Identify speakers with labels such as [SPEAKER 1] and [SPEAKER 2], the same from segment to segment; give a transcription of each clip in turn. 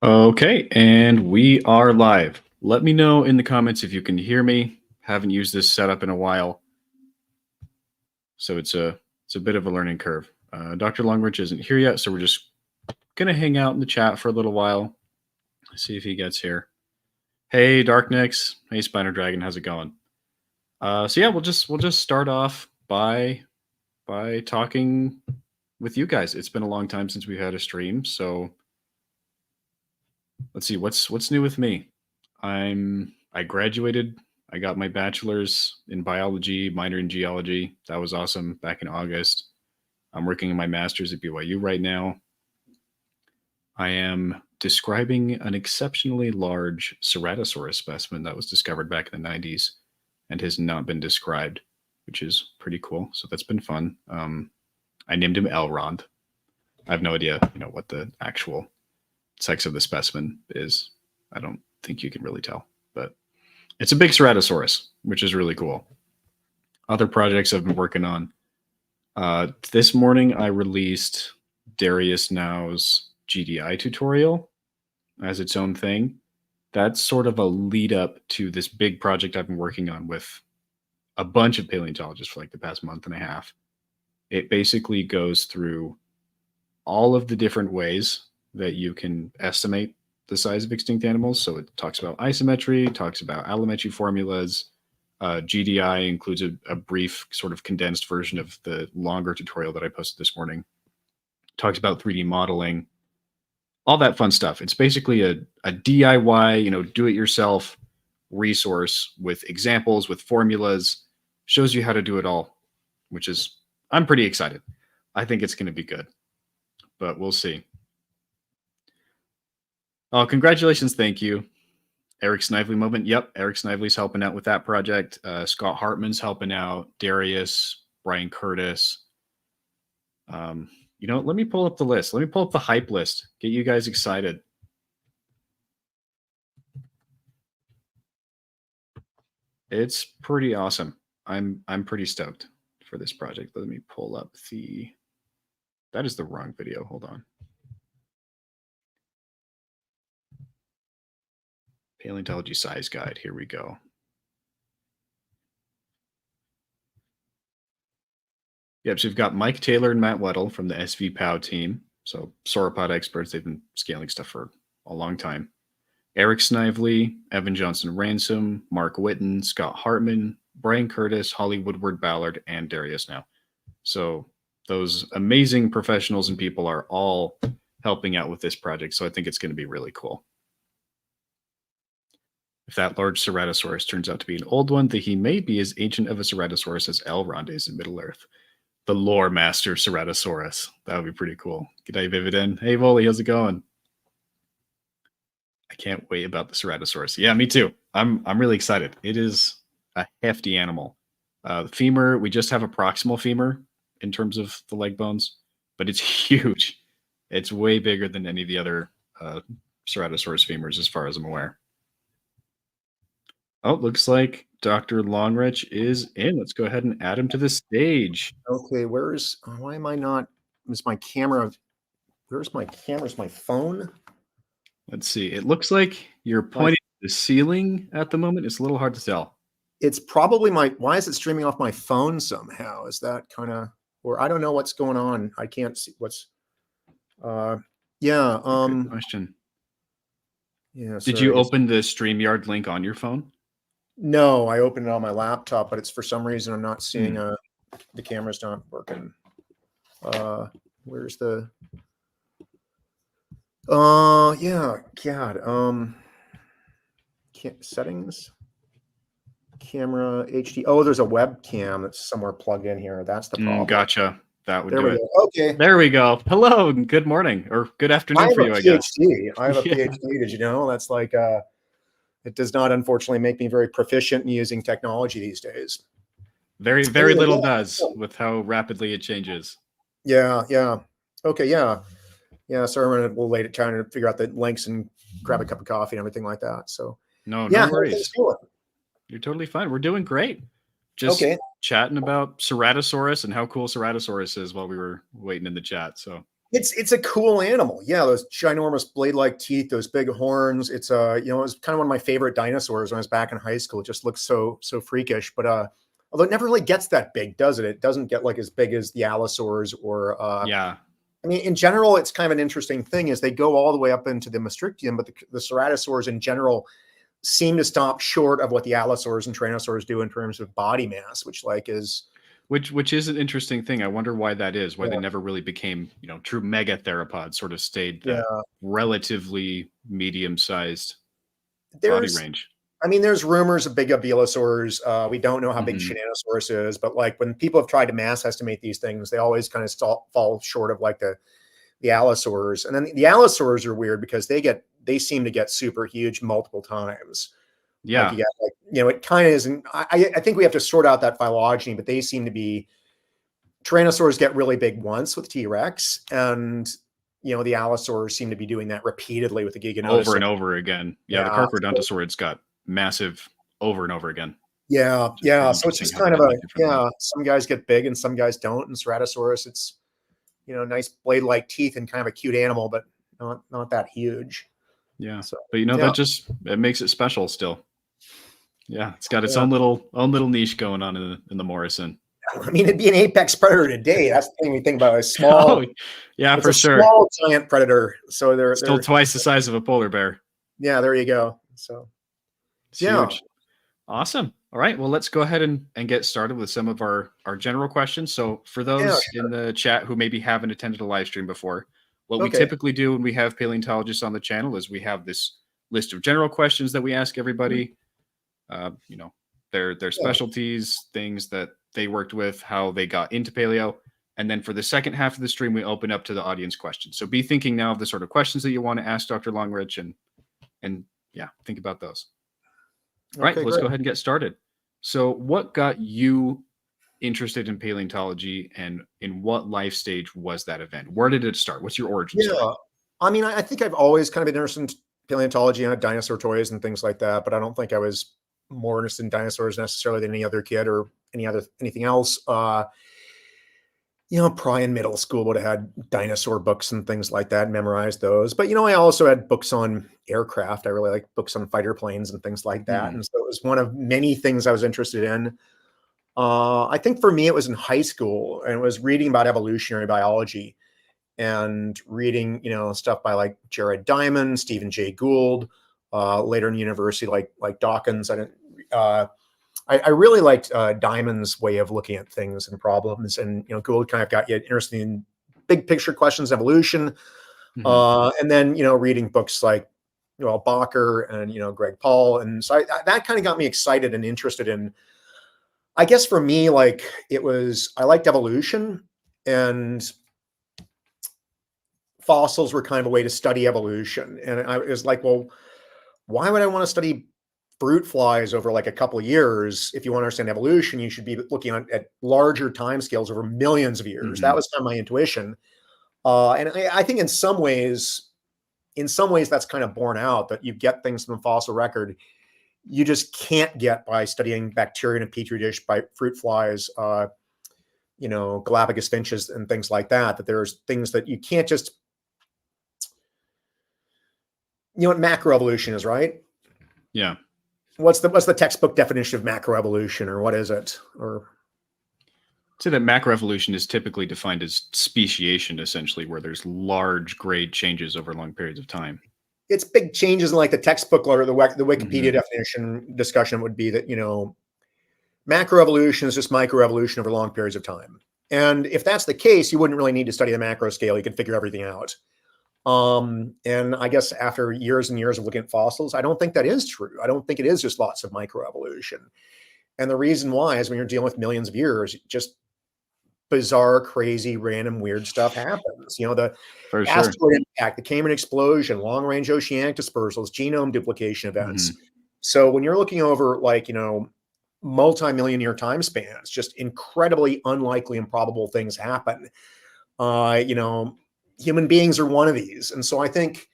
[SPEAKER 1] Okay, and we are live. Let me know in the comments if you can hear me. Haven't used this setup in a while, so it's a bit of a learning curve. Dr. Longrich isn't here yet, so we're just gonna hang out in the chat for a little while. See if he gets here. Hey, Darknix. Hey, Spiner Dragon. How's it going? So yeah, we'll just start off by talking with you guys. It's been a long time since we had a stream, so let's see what's new with me. I graduated. I got my bachelor's in biology, minor in geology. That was awesome back in August. I'm working on my master's at BYU right now. I am describing an exceptionally large Ceratosaurus specimen that was discovered back in the 90s and has not been described, which is pretty cool. So that's been fun. I named him Elrond. I have no idea, what the actual sex of the specimen is. I don't think you can really tell, but it's a big Ceratosaurus, which is really cool. Other projects I've been working on. This morning I released Darius Now's GDI tutorial as its own thing. That's sort of a lead up to this big project I've been working on with a bunch of paleontologists for like the past month and a half. It basically goes through all of the different ways that you can estimate the size of extinct animals. So it talks about isometry, talks about allometry formulas. GDI includes a brief sort of condensed version of the longer tutorial that I posted this morning. Talks about 3D modeling, all that fun stuff. It's basically a DIY, do-it-yourself resource with examples, with formulas, shows you how to do it all, which is, I'm pretty excited. I think it's going to be good, but we'll see. Oh, congratulations. Thank you. Eric Snively moment. Yep. Eric Snively's helping out with that project. Scott Hartman's helping out. Darius, Brian Curtis. Let me pull up the list. Let me pull up the hype list. Get you guys excited. It's pretty awesome. I'm pretty stoked for this project. Let me pull up that is the wrong video. Hold on. Paleontology size guide. Here we go. Yep, so we've got Mike Taylor and Matt Weddle from the SV POW team. So sauropod experts, they've been scaling stuff for a long time. Eric Snively, Evan Johnson Ransom, Mark Witten, Scott Hartman, Brian Curtis, Holly Woodward Ballard, and Darius Now. So those amazing professionals and people are all helping out with this project. So I think it's going to be really cool. If that large Ceratosaurus turns out to be an old one, then he may be as ancient of a Ceratosaurus as Elrond is in Middle-earth. The lore master Ceratosaurus. That would be pretty cool. G'day, Vividan. Hey, Volley, how's it going? I can't wait about the Ceratosaurus. Yeah, me too. I'm really excited. It is a hefty animal. The femur, we just have a proximal femur in terms of the leg bones, but it's huge. It's way bigger than any of the other Ceratosaurus femurs as far as I'm aware. Oh, looks like Dr. Longrich is in. Let's go ahead and add him to the stage.
[SPEAKER 2] Okay, why am I not, is my camera, where's my camera? Is my phone?
[SPEAKER 1] Let's see. It looks like you're pointing at the ceiling at the moment. It's a little hard to tell.
[SPEAKER 2] It's probably why is it streaming off my phone somehow? Is that kind of, or I don't know what's going on. I can't see what's, yeah.
[SPEAKER 1] Good question.
[SPEAKER 2] Yeah.
[SPEAKER 1] Did you open the StreamYard link on your phone?
[SPEAKER 2] No, I opened it on my laptop, but it's for some reason I'm not seeing the camera's not working. Where's the yeah, God. Settings, camera, HD. Oh, there's a webcam that's somewhere plugged in here. That's the problem.
[SPEAKER 1] Gotcha. That would
[SPEAKER 2] do it. Okay.
[SPEAKER 1] There we go. Hello and good morning or good afternoon for you, I guess.
[SPEAKER 2] I have a PhD. Did you know? That's like it does not, unfortunately, make me very proficient in using technology these days.
[SPEAKER 1] Very, very little does with how rapidly it changes.
[SPEAKER 2] Yeah. Okay, yeah. So we're running a little late at trying to figure out the links and grab a cup of coffee and everything like that. So
[SPEAKER 1] no worries. You're totally fine. We're doing great. Just chatting about Ceratosaurus and how cool Ceratosaurus is while we were waiting in the chat. So
[SPEAKER 2] It's a cool animal. Yeah, those ginormous blade-like teeth, those big horns. It's you know, it was kind of one of my favorite dinosaurs when I was back in high school. It just looks so freakish. But although it never really gets that big, does it? It doesn't get like as big as the allosaurs or
[SPEAKER 1] Yeah.
[SPEAKER 2] I mean, in general, it's kind of an interesting thing is they go all the way up into the Maastrichtian, but the ceratosaurs in general seem to stop short of what the allosaurs and tyrannosaurs do in terms of body mass, which like is
[SPEAKER 1] Which is an interesting thing. I wonder why that is, why
[SPEAKER 2] yeah,
[SPEAKER 1] they never really became, true megatheropods, sort of stayed that
[SPEAKER 2] yeah.
[SPEAKER 1] relatively medium-sized body
[SPEAKER 2] There's
[SPEAKER 1] range.
[SPEAKER 2] I mean, there's rumors of big abelosaurs. We don't know how big
[SPEAKER 1] Hmm.
[SPEAKER 2] Tyrannosaurus is, but like when people have tried to mass estimate these things, they always kind of fall short of like the allosaurs. And then the allosaurs are weird because they seem to get super huge multiple times. Like you
[SPEAKER 1] Yeah.
[SPEAKER 2] got like, you know, it kind of isn't. I think we have to sort out that phylogeny, but they seem to be Tyrannosaurs get really big once with T-Rex, and you know the allosaurs seem to be doing that repeatedly with the Giganotosaurus.
[SPEAKER 1] Over and over again. Yeah, the
[SPEAKER 2] Yeah,
[SPEAKER 1] Carcharodontosaurs got massive over and over again.
[SPEAKER 2] yeah,
[SPEAKER 1] Which is
[SPEAKER 2] yeah.
[SPEAKER 1] pretty
[SPEAKER 2] So it's
[SPEAKER 1] interesting
[SPEAKER 2] just
[SPEAKER 1] how they
[SPEAKER 2] kind of
[SPEAKER 1] did
[SPEAKER 2] a
[SPEAKER 1] that differently.
[SPEAKER 2] yeah. Some guys get big and some guys don't. And Ceratosaurus, it's you know nice blade-like teeth and kind of a cute animal, but not that huge.
[SPEAKER 1] Yeah.
[SPEAKER 2] So
[SPEAKER 1] But
[SPEAKER 2] yeah,
[SPEAKER 1] it makes it special still. Yeah, it's got its
[SPEAKER 2] yeah.
[SPEAKER 1] own little niche going on in the Morrison.
[SPEAKER 2] I mean, it'd be an apex predator today. That's the thing we think about. A
[SPEAKER 1] Oh,
[SPEAKER 2] small,
[SPEAKER 1] yeah,
[SPEAKER 2] it's
[SPEAKER 1] for
[SPEAKER 2] a
[SPEAKER 1] sure.
[SPEAKER 2] small giant predator. So
[SPEAKER 1] Still
[SPEAKER 2] they're
[SPEAKER 1] twice the size of a polar bear.
[SPEAKER 2] yeah. There you go. So
[SPEAKER 1] It's
[SPEAKER 2] yeah,
[SPEAKER 1] huge. Awesome. All right. Well, let's go ahead and get started with some of our general questions. So, for
[SPEAKER 2] yeah.
[SPEAKER 1] those in the chat who maybe haven't attended a live stream before, what we
[SPEAKER 2] Okay.
[SPEAKER 1] typically do when we have paleontologists on the channel is we have this list of general questions that we ask everybody. You know, their
[SPEAKER 2] Yeah.
[SPEAKER 1] specialties, things that they worked with, how they got into paleo. And then for the second half of the stream, we open up to the audience questions. So be thinking now of the sort of questions that you want to ask Dr. Longrich and yeah, think about those. All right,
[SPEAKER 2] Okay.
[SPEAKER 1] let's
[SPEAKER 2] Great.
[SPEAKER 1] go ahead and get started. So, what got you interested in paleontology, and in what life stage was that event? Where did it start? What's your origin story?
[SPEAKER 2] Yeah. I mean, I think I've always kind of been interested in paleontology and dinosaur toys and things like that, but I don't think I was more interested in dinosaurs necessarily than any other kid or anything else. You know, probably in middle school would have had dinosaur books and things like that, memorized those. But you know, I also had books on aircraft. I really like books on fighter planes and things like that.
[SPEAKER 1] Hmm.
[SPEAKER 2] And so it was one of many things I was interested in. I think for me, it was in high school and it was reading about evolutionary biology and reading, you know, stuff by like Jared Diamond, Stephen Jay Gould, later in university, like Dawkins. I really liked Diamond's way of looking at things and problems, and you know, Gould kind of got you interested in big picture questions, of evolution,
[SPEAKER 1] Hmm.
[SPEAKER 2] and then you know, reading books like well Bacher and you know Greg Paul, and so that kind of got me excited and interested in. I guess for me, like it was, I liked evolution, and fossils were kind of a way to study evolution. And I was like, well, why would I want to study fruit flies over like a couple of years? If you want to understand evolution, you should be looking at larger time scales over millions of years. That
[SPEAKER 1] Hmm.
[SPEAKER 2] was kind of my intuition. And I think in some ways, that's kind of borne out that you get things from the fossil record you just can't get by studying bacteria in a petri dish, by fruit flies, you know, Galapagos finches and things like that. That there's things that you can't just, you know, what macroevolution is, right?
[SPEAKER 1] Yeah.
[SPEAKER 2] What's the textbook definition of macroevolution, or what is it? Or
[SPEAKER 1] So that macroevolution is typically defined as speciation, essentially, where there's large grade changes over long periods of time.
[SPEAKER 2] it's big changes in like the textbook or the Wikipedia
[SPEAKER 1] Hmm.
[SPEAKER 2] definition discussion would be that, you know, macroevolution is just microevolution over long periods of time. And if that's the case, you wouldn't really need to study the macro scale. You could figure everything out. And I guess after years and years of looking at fossils, I don't think that is true. I don't think it is just lots of microevolution. And the reason why is when you're dealing with millions of years, just bizarre, crazy, random, weird stuff happens. You know, the
[SPEAKER 1] For sure.
[SPEAKER 2] asteroid impact, the Cambrian explosion, long-range oceanic dispersals, genome duplication events.
[SPEAKER 1] Hmm.
[SPEAKER 2] So when you're looking over like, you know, multi-million year time spans, just incredibly unlikely, improbable things happen. You know, human beings are one of these. And so I think,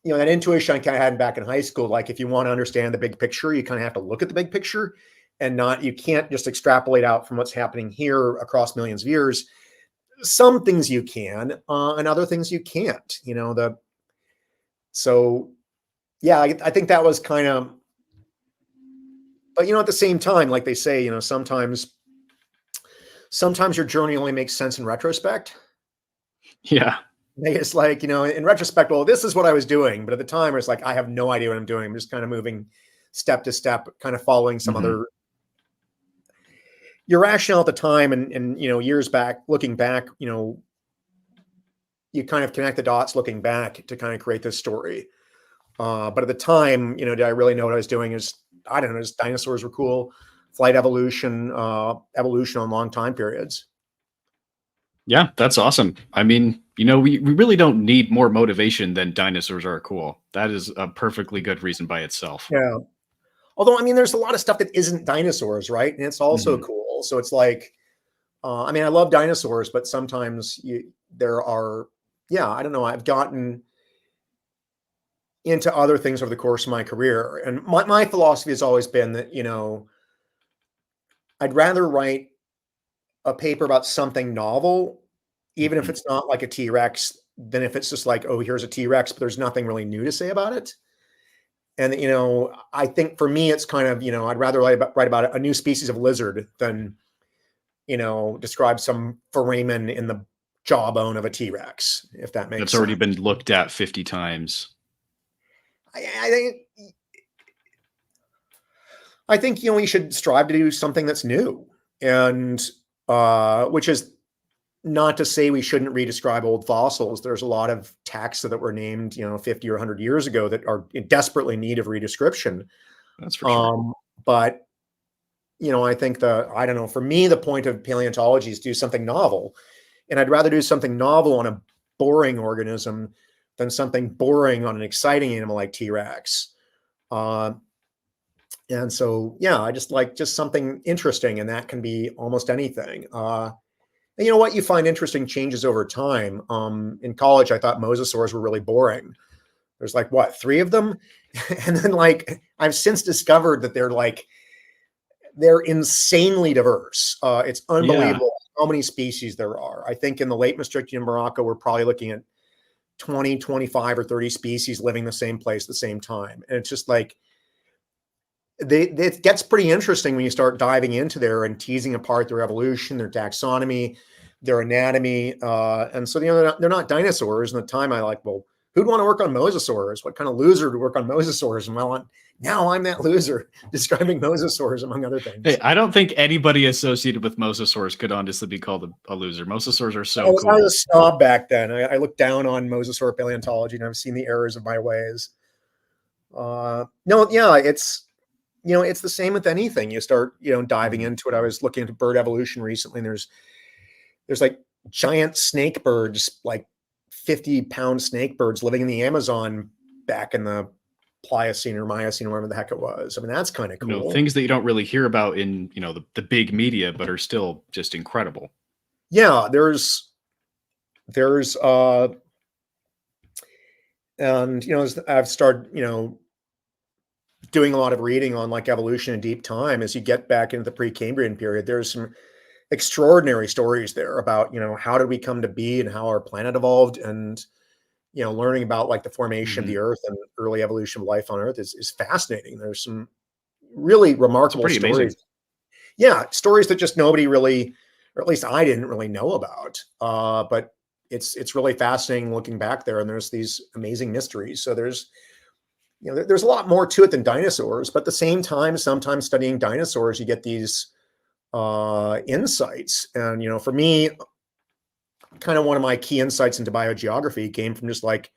[SPEAKER 2] you know, that intuition I kind of had back in high school, like if you want to understand the big picture, you kind of have to look at the big picture and not, you can't just extrapolate out from what's happening here across millions of years. some things you can, and other things you can't. So yeah, I think that was kind of. But at the same time, like they say, sometimes your journey only makes sense in retrospect.
[SPEAKER 1] Yeah.
[SPEAKER 2] It's like, in retrospect, well, this is what I was doing. But at the time, it's like, I have no idea what I'm doing. I'm just kind of moving step to step, kind of following some other. Your rationale at the time and years back, looking back, you kind of connect the dots looking back to kind of create this story. But at the time, did I really know what I was doing? I don't know, just dinosaurs were cool, flight evolution, evolution on long time periods.
[SPEAKER 1] Yeah, that's awesome. I mean, we really don't need more motivation than dinosaurs are cool. That is a perfectly good reason by itself.
[SPEAKER 2] Yeah. Although, I mean, there's a lot of stuff that isn't dinosaurs, right? And it's also cool. So it's like, I mean, I love dinosaurs, but sometimes there are, I don't know. I've gotten into other things over the course of my career. And my philosophy has always been that, I'd rather write a paper about something novel, even if it's not like a T-Rex, than if it's just like, oh, here's a T-Rex, but there's nothing really new to say about it. And, I think for me, it's kind of, I'd rather write about a new species of lizard than, describe some foramen in the jawbone of a T-Rex, if that makes sense.
[SPEAKER 1] That's already been looked at 50 times.
[SPEAKER 2] I think, we should strive to do something that's new, and which is not to say we shouldn't redescribe old fossils. There's a lot of taxa that were named, 50 or 100 years ago that are in desperately need of redescription.
[SPEAKER 1] That's for sure.
[SPEAKER 2] But, I think I don't know, for me, the point of paleontology is to do something novel. And I'd rather do something novel on a boring organism than something boring on an exciting animal like T-Rex. And so, I just like something interesting, and that can be almost anything. And you know what? You find interesting changes over time. In college, I thought mosasaurs were really boring. There's like, what, 3 of them? And then I've since discovered that they're insanely diverse. It's unbelievable how many species there are. I think in the late Maastrichtian Morocco, we're probably looking at 20, 25 or 30 species living the same place at the same time. And it's just like, it gets pretty interesting when you start diving into there and teasing apart their evolution, their taxonomy, their anatomy. And so, they're not dinosaurs. And at the time I like, well, who'd want to work on mosasaurs? What kind of loser would work on mosasaurs? And now I'm that loser describing mosasaurs, among other things.
[SPEAKER 1] Hey, I don't think anybody associated with mosasaurs could honestly be called a loser. Mosasaurs are so cool.
[SPEAKER 2] I was a snob back then. I looked down on mosasaur paleontology, and I've seen the errors of my ways. It's the same with anything. You start, diving into it. I was looking into bird evolution recently, and there's like giant snake birds, like 50-pound snake birds living in the Amazon back in the Pliocene or Miocene, or whatever the heck it was. I mean, that's kind of cool.
[SPEAKER 1] Things that you don't really hear about in, the big media, but are still just incredible.
[SPEAKER 2] Yeah, and I've started, doing a lot of reading on like evolution in deep time. As you get back into the Precambrian period, there's some extraordinary stories there about, how did we come to be and how our planet evolved, and, learning about like the formation of the Earth and early evolution of life on Earth is fascinating. There's some really remarkable stories. Amazing. Yeah, stories that just nobody really, or at least I didn't really know about. But it's really fascinating looking back there, and there's these amazing mysteries. So there's a lot more to it than dinosaurs, but at the same time, sometimes studying dinosaurs, you get these insights. And, for me, kind of one of my key insights into biogeography came from just like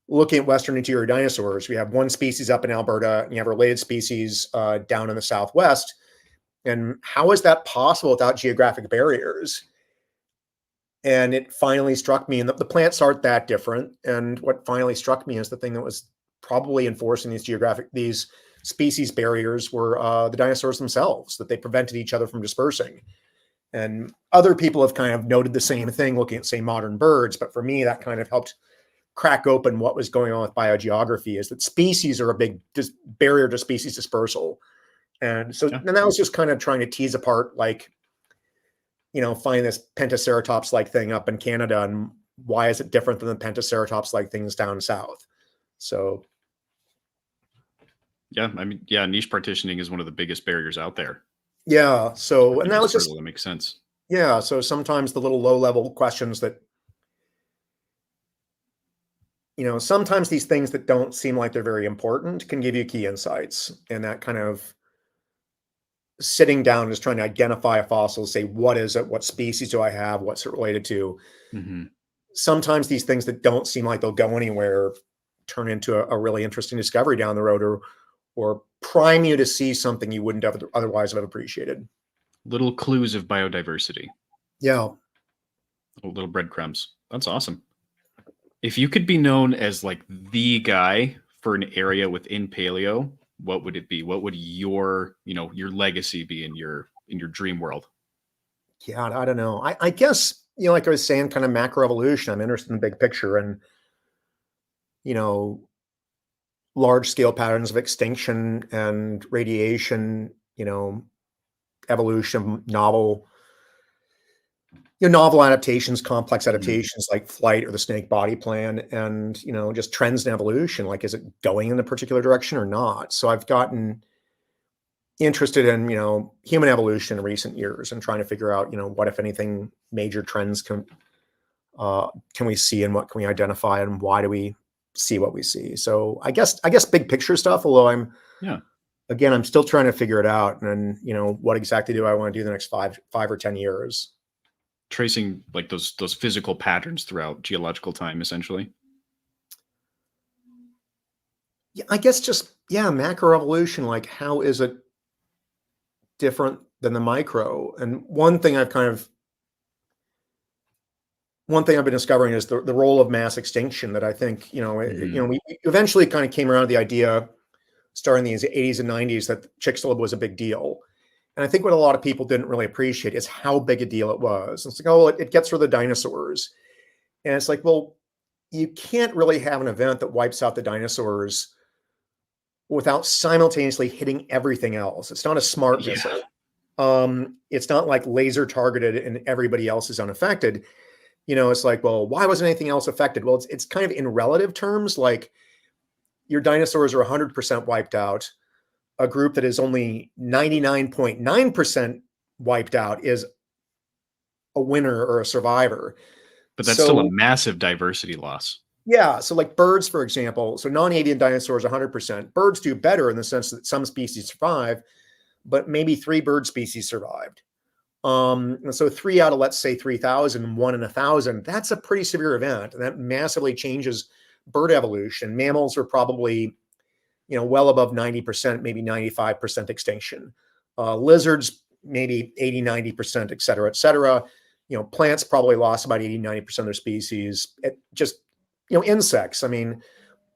[SPEAKER 2] looking at Western interior dinosaurs. We have one species up in Alberta, and you have a related species down in the Southwest. And how is that possible without geographic barriers? And it finally struck me, and the plants aren't that different. And what finally struck me is the thing that was probably enforcing these species barriers were the dinosaurs themselves, that they prevented each other from dispersing. And other people have kind of noted the same thing looking at, say, modern birds. But for me, that kind of helped crack open what was going on with biogeography, is that species are a big barrier to species dispersal. And so, and that was just kind of trying to tease apart, like, find this Pentaceratops-like thing up in Canada, and why is it different than the Pentaceratops-like things down south? So,
[SPEAKER 1] yeah, I mean, yeah, niche partitioning is one of the biggest barriers out there.
[SPEAKER 2] yeah. So, and that was just,
[SPEAKER 1] that makes sense.
[SPEAKER 2] yeah. So sometimes the little low-level questions that, sometimes these things that don't seem like they're very important can give you key insights, and that kind of sitting down and just trying to identify a fossil, say, what is it? What species do I have? What's it related to?
[SPEAKER 1] Mm-hmm.
[SPEAKER 2] Sometimes these things that don't seem like they'll go anywhere turn into a really interesting discovery down the road, or prime you to see something you wouldn't have otherwise have appreciated.
[SPEAKER 1] Little clues of biodiversity.
[SPEAKER 2] Yeah.
[SPEAKER 1] Little breadcrumbs. That's awesome. If you could be known as like the guy for an area within paleo, what would it be? What would your legacy be in your dream world?
[SPEAKER 2] Yeah, I don't know. I guess, like I was saying, kind of macroevolution. I'm interested in the big picture, and, large scale patterns of extinction and radiation, evolution, novel adaptations, complex adaptations like flight or the snake body plan, and, just trends in evolution. Like, is it going in a particular direction or not? So I've gotten interested in, human evolution in recent years, and trying to figure out, what, if anything, major trends can we see, and what can we identify, and why do we see what we see? So I guess big picture stuff, although I'm still trying to figure it out. And what exactly do I want to do the next 5 or 10 years?
[SPEAKER 1] Tracing like those physical patterns throughout geological time, essentially.
[SPEAKER 2] Yeah, I guess just, macroevolution. Like, how is it different than the micro? And one thing I've been discovering is the role of mass extinction, that I think, we eventually kind of came around to the idea starting in the 80s and 90s that Chicxulub was a big deal. And I think what a lot of people didn't really appreciate is how big a deal it was. It's like, oh, it gets rid of the dinosaurs. And it's like, well, you can't really have an event that wipes out the dinosaurs without simultaneously hitting everything else. It's not a smart missile. It's not like laser targeted and everybody else is unaffected. It's like, well, why wasn't anything else affected? Well, it's kind of in relative terms. Like, your dinosaurs are 100% wiped out. A group that is only 99.9% wiped out is a winner or a survivor.
[SPEAKER 1] But that's still a massive diversity loss.
[SPEAKER 2] Yeah. So like birds, for example, so non-avian dinosaurs, 100%. Birds do better in the sense that some species survive, but maybe 3 bird species survived. So 3 out of, let's say, 3,000, 1 in 1,000, that's a pretty severe event. And that massively changes bird evolution. Mammals are probably, well above 90%, maybe 95% extinction. Lizards, maybe 80, 90%, et cetera, et cetera. Plants probably lost about 80, 90% of their species. Insects. I mean,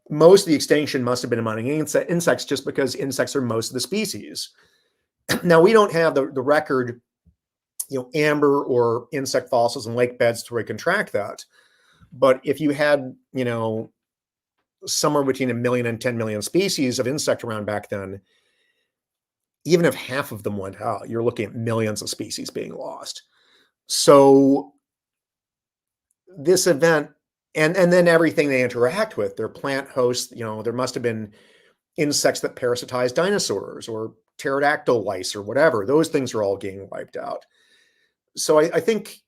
[SPEAKER 2] most of the extinction must have been among insects, just because insects are most of the species. Now, we don't have the record, amber or insect fossils in lake beds to where we can track that. But if you had, somewhere between 1 million and 10 million species of insect around back then, even if half of them went out, you're looking at millions of species being lost. So this event, and then everything they interact with, their plant hosts, there must have been insects that parasitize dinosaurs or pterodactyl lice or whatever. Those things are all getting wiped out. So I think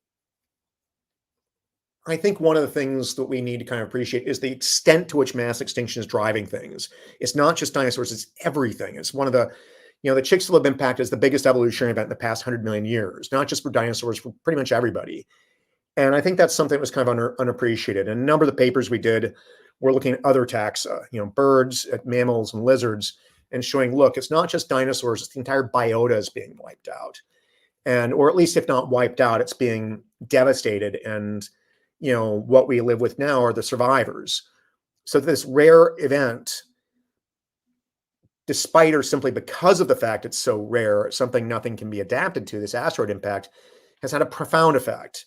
[SPEAKER 2] one of the things that we need to kind of appreciate is the extent to which mass extinction is driving things. It's not just dinosaurs, it's everything. It's one of the, the Chicxulub impact is the biggest evolutionary event in the past 100 million years, not just for dinosaurs, for pretty much everybody. And I think that's something that was kind of unappreciated. And a number of the papers we did were looking at other taxa, birds, at mammals and lizards, and showing, look, it's not just dinosaurs, it's the entire biota is being wiped out. Or at least if not wiped out, it's being devastated. And what we live with now are the survivors. So this rare event, despite or simply because of the fact it's so rare, something nothing can be adapted to, this asteroid impact, has had a profound effect.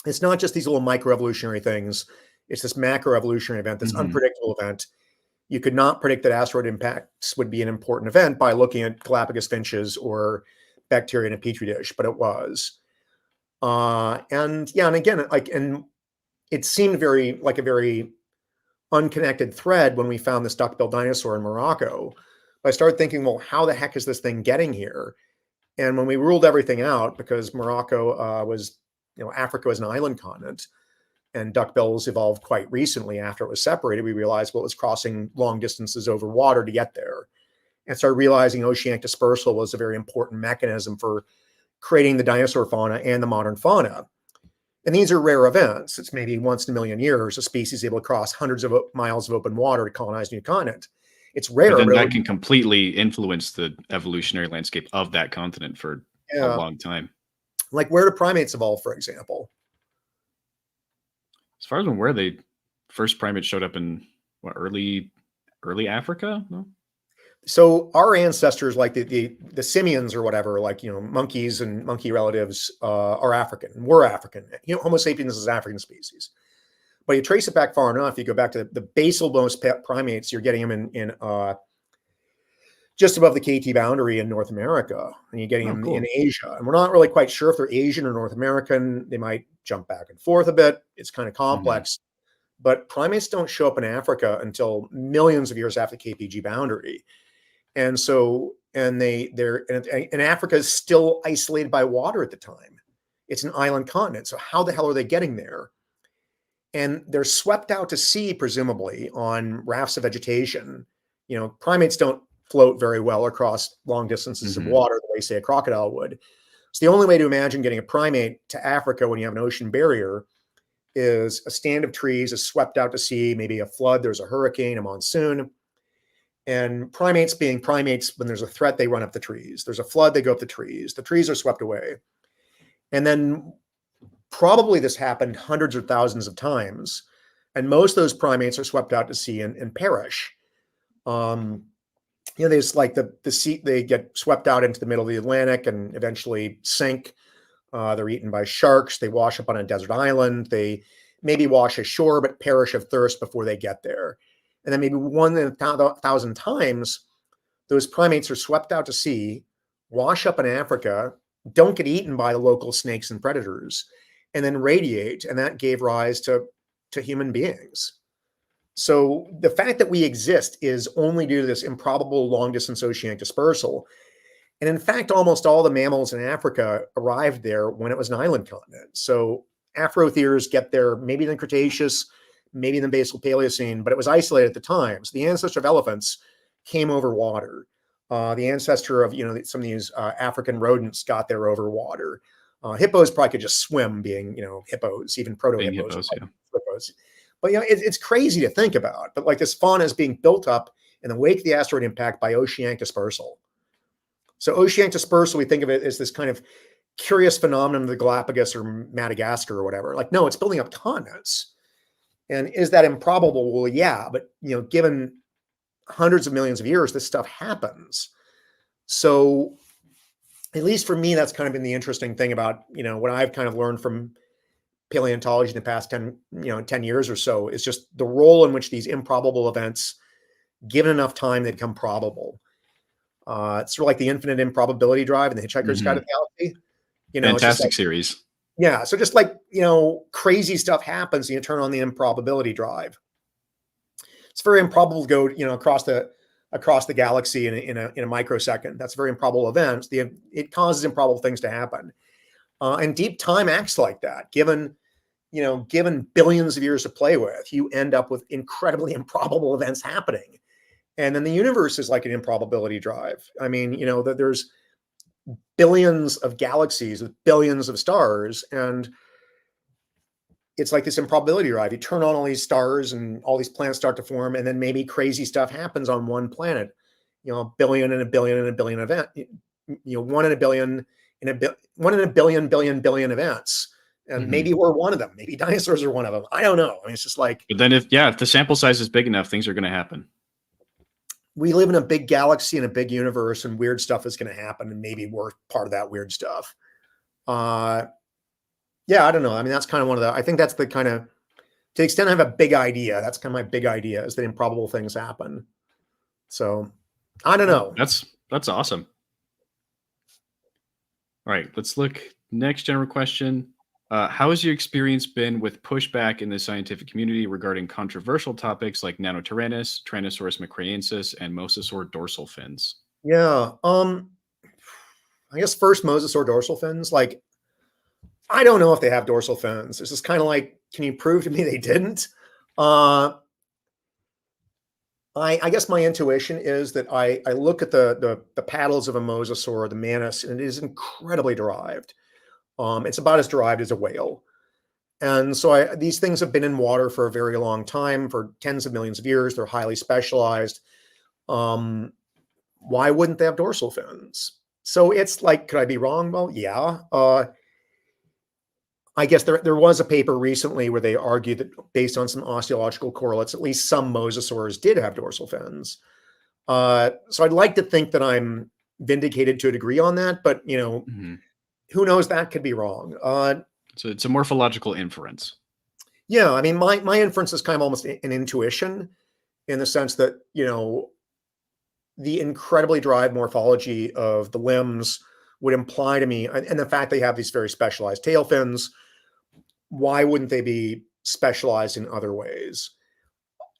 [SPEAKER 2] It's not just these little microevolutionary things. It's this macroevolutionary event, this unpredictable event. You could not predict that asteroid impacts would be an important event by looking at Galapagos finches or bacteria in a petri dish, but it was. And yeah, and again, and it seemed like a very unconnected thread when we found this duck-billed dinosaur in Morocco. But I started thinking, well, how the heck is this thing getting here? And when we ruled everything out, because Morocco was, Africa was an island continent, and duckbills evolved quite recently after it was separated, we realized, well, it was crossing long distances over water to get there. And started realizing oceanic dispersal was a very important mechanism for creating the dinosaur fauna and the modern fauna. And these are rare events. It's maybe once in a million years a species able to cross hundreds of miles of open water to colonize a new continent. It's rare.
[SPEAKER 1] But then that can completely influence the evolutionary landscape of that continent for a long time.
[SPEAKER 2] Like, where do primates evolve, for example?
[SPEAKER 1] As far as I'm aware, the first primates showed up in what, early Africa? No?
[SPEAKER 2] So our ancestors, like the simians or whatever, like, monkeys and monkey relatives, are African. We're African. Homo sapiens is an African species. But you trace it back far enough, you go back to the basal most primates, you're getting them in just above the KT boundary in North America, and you're getting them in Asia. And we're not really quite sure if they're Asian or North American. They might jump back and forth a bit. It's kind of complex. But primates don't show up in Africa until millions of years after the KPG boundary. And so, and Africa is still isolated by water at the time. It's an island continent. So how the hell are they getting there? And they're swept out to sea, presumably, on rafts of vegetation. Primates don't float very well across long distances of water the way, say, a crocodile would. So the only way to imagine getting a primate to Africa when you have an ocean barrier is a stand of trees is swept out to sea, maybe a flood, there's a hurricane, a monsoon. And primates being primates, when there's a threat, they run up the trees. There's a flood, they go up the trees. The trees are swept away. And then probably this happened hundreds or thousands of times. And most of those primates are swept out to sea and perish. There's like the sea, they get swept out into the middle of the Atlantic and eventually sink. They're eaten by sharks. They wash up on a desert island. They maybe wash ashore, but perish of thirst before they get there. And then maybe 1 in 1,000 times, those primates are swept out to sea, wash up in Africa, don't get eaten by the local snakes and predators, and then radiate. And that gave rise to human beings. So the fact that we exist is only due to this improbable long-distance oceanic dispersal. And in fact, almost all the mammals in Africa arrived there when it was an island continent. So Afrotheres get there maybe in the Cretaceous, maybe in the basal Paleocene, but it was isolated at the time. So the ancestor of elephants came over water. The ancestor of some of these African rodents got there over water. Hippos probably could just swim, being hippos, even proto-hippos. Hippos. But it's crazy to think about. But like, this fauna is being built up in the wake of the asteroid impact by oceanic dispersal. So oceanic dispersal, we think of it as this kind of curious phenomenon of the Galapagos or Madagascar or whatever. Like, no, it's building up continents. And is that improbable? Well, yeah, but given hundreds of millions of years, this stuff happens. So at least for me, that's kind of been the interesting thing about, what I've kind of learned from paleontology in the past 10 years or so, is just the role in which these improbable events, given enough time, they become probable. It's sort of like the infinite improbability drive and the Hitchhiker's Guide to the Galaxy.
[SPEAKER 1] Fantastic series.
[SPEAKER 2] Yeah. So just like, crazy stuff happens and you turn on the improbability drive. It's very improbable to go, across the galaxy in a microsecond. That's a very improbable event. It causes improbable things to happen. And deep time acts like that. Given billions of years to play with, you end up with incredibly improbable events happening. And then the universe is like an improbability drive. I mean, that there's billions of galaxies with billions of stars, and it's like this improbability drive. You turn on all these stars and all these planets start to form, and then maybe crazy stuff happens on one planet. A billion and a billion and a billion event. 1 in a billion in a 1 in a billion events. And maybe we're one of them. Maybe dinosaurs are one of them. I don't know. I mean, it's just like.
[SPEAKER 1] But then if the sample size is big enough, things are going to happen.
[SPEAKER 2] We live in a big galaxy and a big universe, and weird stuff is going to happen, and maybe we're part of that weird stuff. Yeah, I don't know. I mean, that's kind of I think that's the kind of, to the extent I have a big idea, that's kind of my big idea, is that improbable things happen. So I don't know.
[SPEAKER 1] That's awesome. All right, let's look Next general question. How has your experience been with pushback in the scientific community regarding controversial topics like Nanotyrannus, Tyrannosaurus macraensis, and mosasaur dorsal fins?
[SPEAKER 2] Yeah. I guess first mosasaur dorsal fins. Like, I don't know if they have dorsal fins. It's just kind of like, can you prove to me they didn't? Uh, I guess my intuition is that I look at the paddles of a mosasaur, the manus, and it is incredibly derived. It's about as derived as a whale. And so these things have been in water for a very long time, for tens of millions of years. They're highly specialized. Why wouldn't they have dorsal fins? So it's like, could I be wrong? Well, yeah. I guess there was a paper recently where they argued that based on some osteological correlates, at least some mosasaurs did have dorsal fins. So I'd like to think that I'm vindicated to a degree on that, but who knows? That could be wrong.
[SPEAKER 1] So it's a morphological inference.
[SPEAKER 2] Yeah, I mean, my inference is kind of almost an intuition in the sense that, the incredibly derived morphology of the limbs would imply to me, and the fact they have these very specialized tail fins, why wouldn't they be specialized in other ways?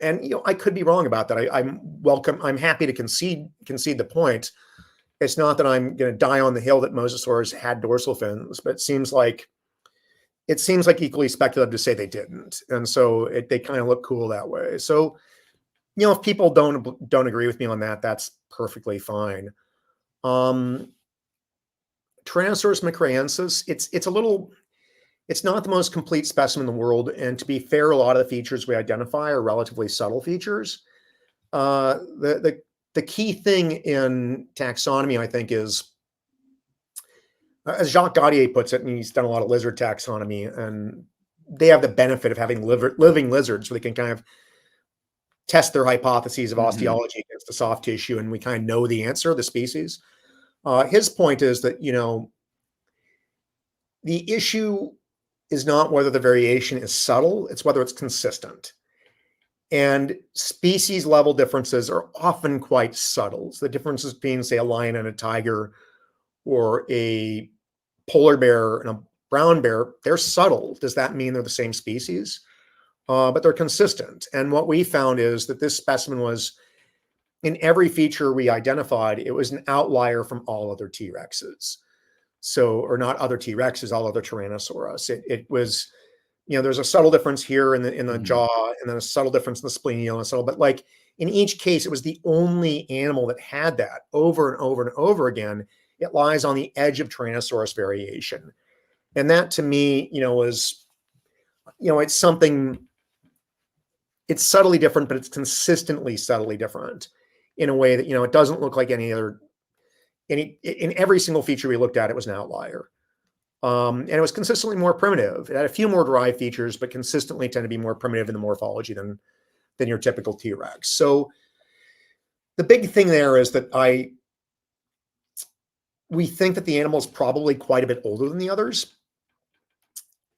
[SPEAKER 2] And, I could be wrong about that. I'm happy to concede the point. It's not that I'm going to die on the hill that mosasaurs had dorsal fins, but it seems like equally speculative to say they didn't. And so they kind of look cool that way. So, if people don't agree with me on that, that's perfectly fine. Tyrannosaurus macraensis, it's not the most complete specimen in the world. And to be fair, a lot of the features we identify are relatively subtle features. The key thing in taxonomy, I think, is, as Jacques Gaudier puts it, and he's done a lot of lizard taxonomy, and they have the benefit of having living lizards, so they can kind of test their hypotheses of osteology against the soft tissue, and we kind of know the answer, the species. His point is that, the issue is not whether the variation is subtle, it's whether it's consistent. And species level differences are often quite subtle. So the differences between, say, a lion and a tiger, or a polar bear and a brown bear, they're subtle. Does that mean they're the same species? But they're consistent. And what we found is that this specimen was, in every feature we identified, it was an outlier from all other T-Rexes. So, or not other T-Rexes, all other Tyrannosaurus. It was, there's a subtle difference here in the jaw, and then a subtle difference in the spleen, but like in each case, it was the only animal that had that over and over and over again. It lies on the edge of Tyrannosaurus variation. And that to me, was, it's something, it's subtly different, but it's consistently subtly different in a way that, it doesn't look like any other, in every single feature we looked at, it was an outlier. And it was consistently more primitive. It had a few more derived features, but consistently tended to be more primitive in the morphology than your typical T-Rex. So the big thing there is that we think that the animal is probably quite a bit older than the others.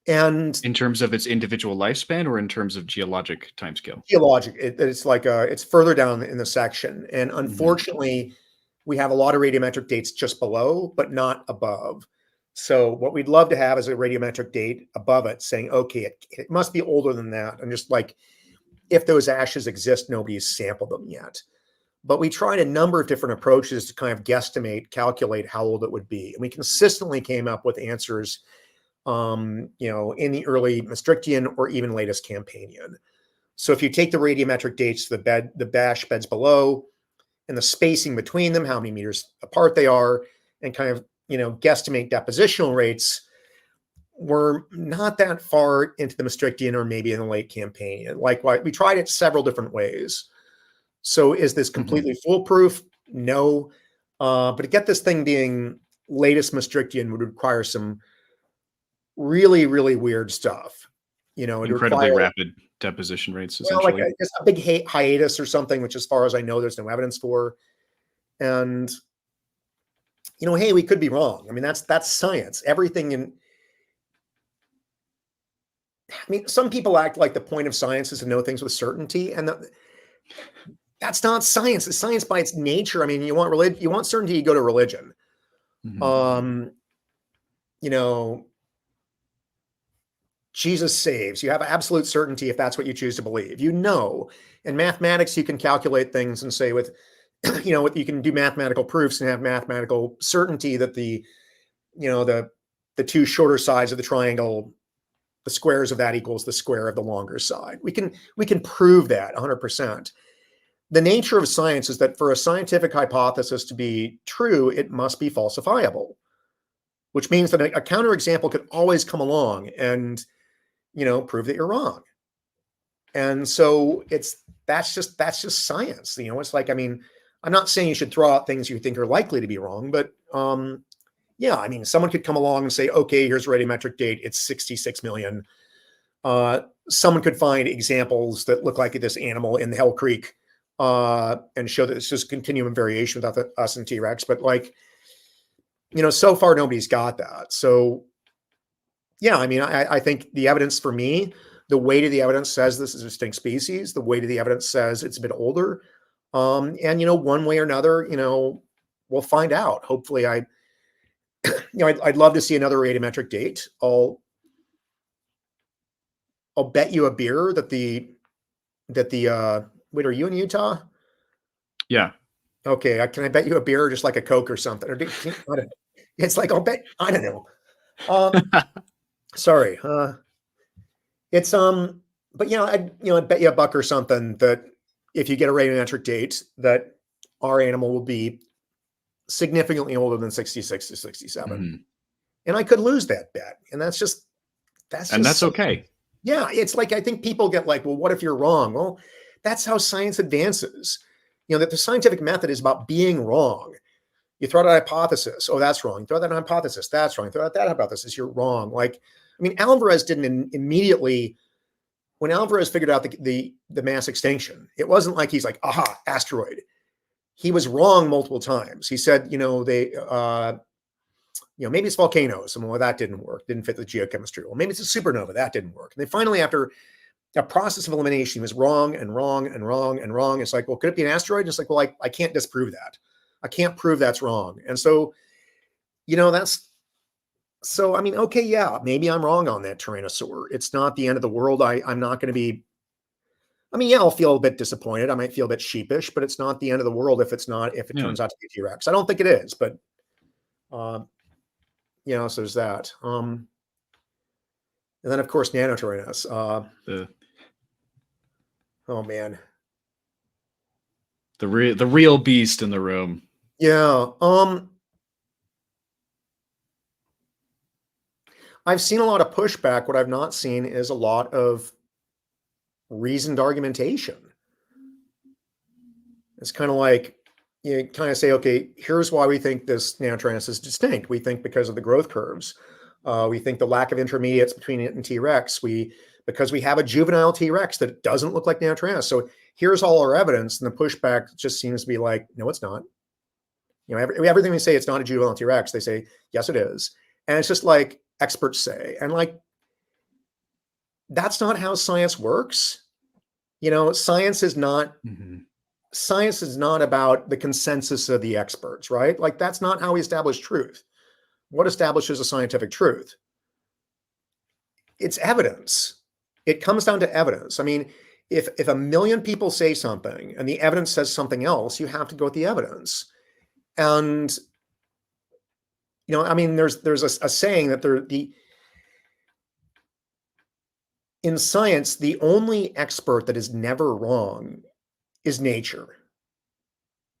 [SPEAKER 2] And
[SPEAKER 1] in terms of its individual lifespan, or in terms of geologic timescale?
[SPEAKER 2] Geologic. It's like it's further down in the section. And unfortunately, we have a lot of radiometric dates just below, but not above. So what we'd love to have is a radiometric date above it saying, okay, it must be older than that. And just like, if those ashes exist, nobody's sampled them yet. But we tried a number of different approaches to kind of guesstimate, calculate how old it would be. And we consistently came up with answers, in the early Maastrichtian or even latest Campanian. So if you take the radiometric dates to the bash beds below, and the spacing between them, how many meters apart they are, and kind of, guesstimate depositional rates, we're not that far into the Maastrichtian or maybe in the late Campanian. Likewise, we tried it several different ways. So is this completely foolproof? No. But to get this thing being latest Maastrichtian would require some really, really weird stuff.
[SPEAKER 1] Incredibly rapid deposition rates, essentially.
[SPEAKER 2] Like a big hiatus or something, which as far as I know, there's no evidence for. And, hey, we could be wrong. I mean, that's science. Everything some people act like the point of science is to know things with certainty. And that's not science. It's science by its nature. I mean, you want certainty, you go to religion. you know, Jesus saves. You have absolute certainty if that's what you choose to believe. You know, in mathematics, you can calculate things and say with, you know, you can do mathematical proofs and have mathematical certainty that the, you know, the two shorter sides of the triangle, the squares of that equals the square of the longer side. We can prove that 100%. The nature of science is that for a scientific hypothesis to be true, it must be falsifiable, which means that a counterexample could always come along and, you know, prove that you're wrong. And so that's just science. You know, it's like, I mean, I'm not saying you should throw out things you think are likely to be wrong, but yeah, I mean, someone could come along and say, okay, here's a radiometric date. It's 66 million. Someone could find examples that look like this animal in the Hell Creek and show that it's just continuum of variation without us and T-Rex. But like, you know, so far, nobody's got that. So yeah, I mean, I think the evidence for me, the weight of the evidence says this is a distinct species. The weight of the evidence says it's a bit older. And, you know, one way or another, you know, we'll find out. Hopefully you know, I'd love to see another radiometric date. I'll bet you a beer that the wait, are you in Utah?
[SPEAKER 1] Yeah.
[SPEAKER 2] Okay. Can I bet you a beer, just like a Coke or something? Or it's like, I'll bet, I don't know. Sorry. It's, but you know, I'd bet you a buck or something that if you get a radiometric date, that our animal will be significantly older than 66 to 67.
[SPEAKER 1] Mm-hmm.
[SPEAKER 2] And I could lose that bet. And that's okay. Yeah. It's like, I think people get like, well, what if you're wrong? Well, that's how science advances. You know, that the scientific method is about being wrong. You throw out a hypothesis. Oh, that's wrong. You throw out that hypothesis. That's wrong. You throw out that hypothesis. You're wrong. Like, I mean, Alvarez didn't immediately, when Alvarez figured out the mass extinction, it wasn't like he's like, aha, asteroid. He was wrong multiple times. He said, you know, you know, maybe it's volcanoes. And well, that didn't work. Didn't fit the geochemistry. Well, maybe it's a supernova. That didn't work. And then finally, after a process of elimination, he was wrong and wrong and wrong and wrong. It's like, well, could it be an asteroid? It's like, well, I can't disprove that. I can't prove that's wrong. And so, you know, so, I mean, okay, yeah, maybe I'm wrong on that Tyrannosaur. It's not the end of the world. I'm not going to be, I mean, yeah, I'll feel a bit disappointed. I might feel a bit sheepish, but it's not the end of the world if it turns out to be a T-Rex. I don't think it is, but, you know, so there's that. And then of course, Nanotyrannus. Oh man.
[SPEAKER 1] The real beast in the room.
[SPEAKER 2] Yeah. I've seen a lot of pushback. What I've not seen is a lot of reasoned argumentation. It's kind of like you kind of say, okay, here's why we think this Nanotyrannus is distinct. We think because of the growth curves. We think the lack of intermediates between it and T-Rex. Because we have a juvenile T-Rex that doesn't look like Nanotyrannus. So here's all our evidence, and the pushback just seems to be like, no, it's not. You know, everything we say it's not a juvenile T-Rex, they say, yes, it is. And it's just like experts say. And like, that's not how science works. You know, science is not about the consensus of the experts, right? Like, that's not how we establish truth. What establishes a scientific truth? It's evidence. It comes down to evidence. I mean, if a million people say something and the evidence says something else, you have to go with the evidence. And, you know, I mean, there's a saying that in science, the only expert that is never wrong is nature.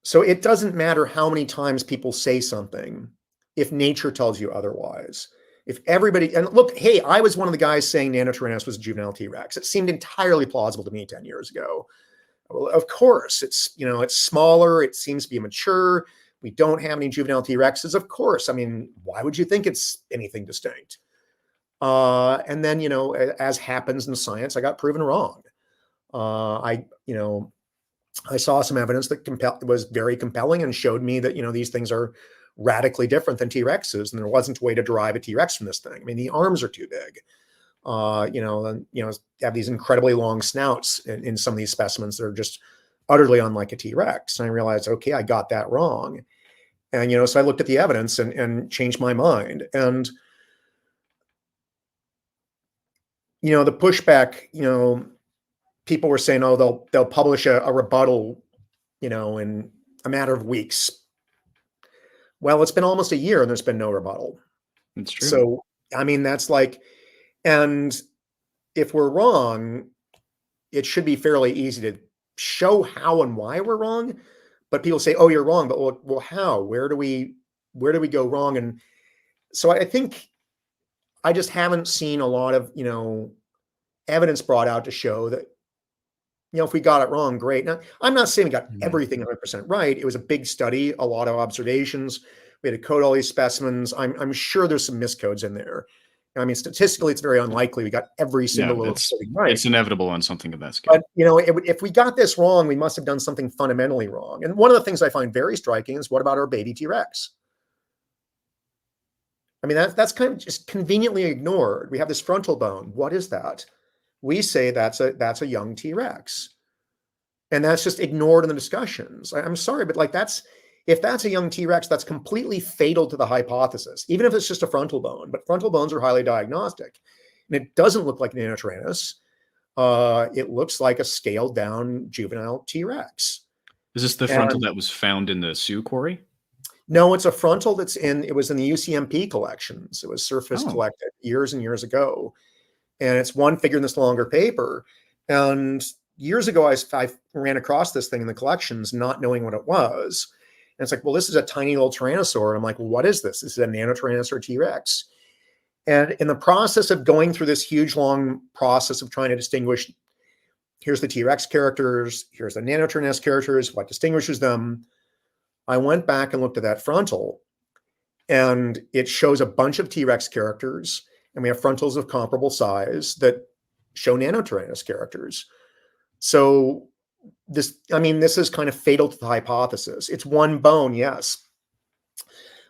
[SPEAKER 2] So it doesn't matter how many times people say something if nature tells you otherwise. If everybody, and look, hey, I was one of the guys saying Nanotyrannus was a juvenile T-Rex. It seemed entirely plausible to me 10 years ago. Well, of course, it's, you know, it's smaller. It seems to be mature. We don't have any juvenile T-Rexes. Of course. I mean, why would you think it's anything distinct? And then, you know, as happens in science, I got proven wrong. I saw some evidence that was very compelling and showed me that, you know, these things are radically different than T-Rexes, and there wasn't a way to derive a T-Rex from this thing. I mean, the arms are too big. Have these incredibly long snouts in some of these specimens that are just utterly unlike a T-Rex. And I realized, okay, I got that wrong. And, you know, so I looked at the evidence and changed my mind. And, the pushback, people were saying, oh, they'll publish a rebuttal, in a matter of weeks. Well, it's been almost a year and there's been no rebuttal.
[SPEAKER 1] It's true.
[SPEAKER 2] So, I mean, that's like, and if we're wrong, it should be fairly easy to show how and why we're wrong. But people say, oh, you're wrong. But well, how? Where do we go wrong? And so I think I just haven't seen a lot of, evidence brought out to show that, if we got it wrong, great. Now, I'm not saying we got everything 100% right. It was a big study, a lot of observations. We had to code all these specimens. I'm sure there's some miscodes in there. I mean, statistically, it's very unlikely we got every single little thing right.
[SPEAKER 1] It's inevitable on something of that scale.
[SPEAKER 2] But, if we got this wrong, we must have done something fundamentally wrong. And one of the things I find very striking is, what about our baby T-Rex? I mean, that's kind of just conveniently ignored. We have this frontal bone. What is that? We say that's a young T-Rex. And that's just ignored in the discussions. I'm sorry, but if that's a young T-Rex, that's completely fatal to the hypothesis, even if it's just a frontal bone. But frontal bones are highly diagnostic. And it doesn't look like Nanotyrannus. It looks like a scaled down juvenile T-Rex.
[SPEAKER 1] Is this the frontal that was found in the Sioux quarry?
[SPEAKER 2] No, it's a frontal it was in the UCMP collections. It was surface collected years and years ago. And it's one figure in this longer paper. And years ago, I ran across this thing in the collections, not knowing what it was. And it's like, well, this is a tiny little tyrannosaur. And I'm like, well, what is this? This is a Nanotyrannus or T-Rex. And in the process of going through this huge, long process of trying to distinguish, here's the T-Rex characters, here's the Nanotyrannus characters, what distinguishes them, I went back and looked at that frontal, and it shows a bunch of T-Rex characters, and we have frontals of comparable size that show Nanotyrannus characters. So this is kind of fatal to the hypothesis. It's one bone, yes.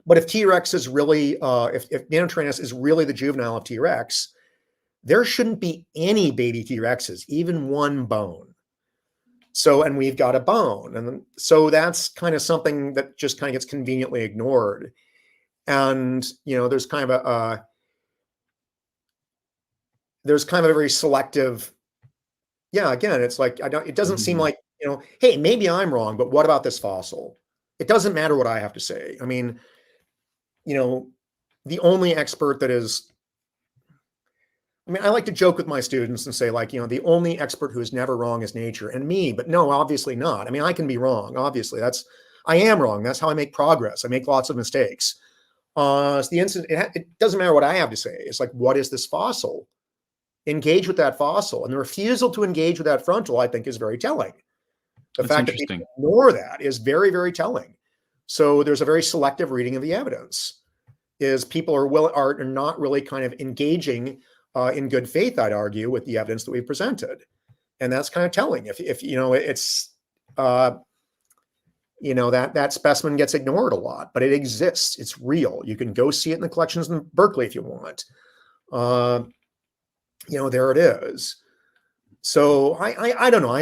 [SPEAKER 2] But if T-Rex is really, if Nanotyrannus is really the juvenile of T-Rex, there shouldn't be any baby T-Rexes, even one bone. So, and we've got a bone. And so that's kind of something that just kind of gets conveniently ignored. And, there's kind of a very selective, again, it's like, it doesn't seem like, hey, maybe I'm wrong, but what about this fossil? It doesn't matter what I have to say. I mean, the only expert that is, I like to joke with my students and say, the only expert who is never wrong is nature and me, but no, obviously not. I mean, I can be wrong. Obviously, I am wrong. That's how I make progress. I make lots of mistakes. So the incident, it doesn't matter what I have to say. It's like, what is this fossil? Engage with that fossil. And the refusal to engage with that frontal, I think, is very telling. The fact that people ignore that is very, very telling. So there's a very selective reading of the evidence. Is people are not really kind of engaging in good faith, I'd argue, with the evidence that we've presented, and that's kind of telling. If it's that specimen gets ignored a lot, but it exists. It's real. You can go see it in the collections in Berkeley if you want. There it is. So I don't know.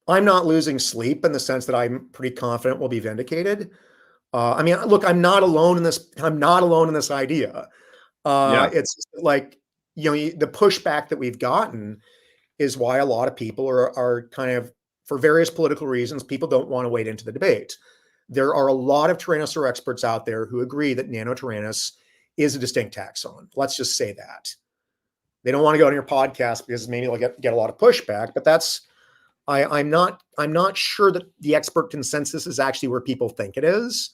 [SPEAKER 2] I'm not losing sleep in the sense that I'm pretty confident we'll be vindicated. Look, I'm not alone in this. I'm not alone in this idea. It's like, the pushback that we've gotten is why a lot of people are kind of, for various political reasons, people don't want to wade into the debate. There are a lot of Tyrannosaur experts out there who agree that Nanotyrannus is a distinct taxon. Let's just say that. They don't want to go on your podcast because maybe they'll get a lot of pushback, but that's, I'm not sure that the expert consensus is actually where people think it is.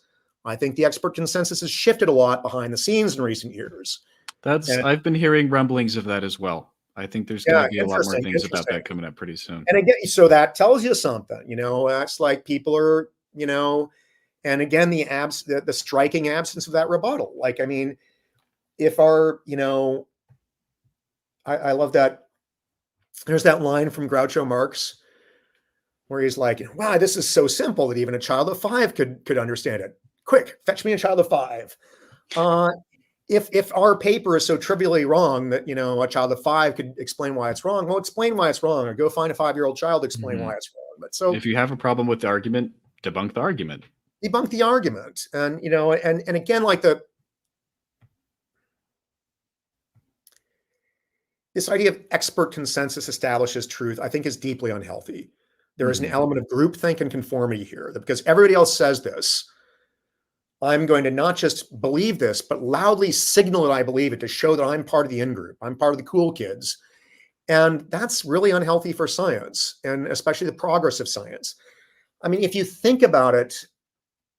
[SPEAKER 2] I think the expert consensus has shifted a lot behind the scenes in recent years.
[SPEAKER 1] I've been hearing rumblings of that as well. I think there's going to be a lot more things about that coming up pretty soon. And
[SPEAKER 2] again, so that tells you something, that's like people are, and again, the striking absence of that rebuttal. If our, I love that. There's that line from Groucho Marx where he's like, wow, this is so simple that even a child of 5 could understand it. Quick, fetch me a child of 5. If our paper is so trivially wrong that, a child of 5 could explain why it's wrong, well, explain why it's wrong, or go find a 5-year-old child to explain why it's wrong. But so
[SPEAKER 1] if you have a problem with the argument, debunk the argument.
[SPEAKER 2] Debunk the argument. And, and again, like this idea of expert consensus establishes truth, I think, is deeply unhealthy. There is an
[SPEAKER 1] Mhm.
[SPEAKER 2] element of groupthink and conformity here, that because everybody else says this, I'm going to not just believe this, but loudly signal that I believe it to show that I'm part of the in-group. I'm part of the cool kids. And that's really unhealthy for science, and especially the progress of science. I mean, if you think about it,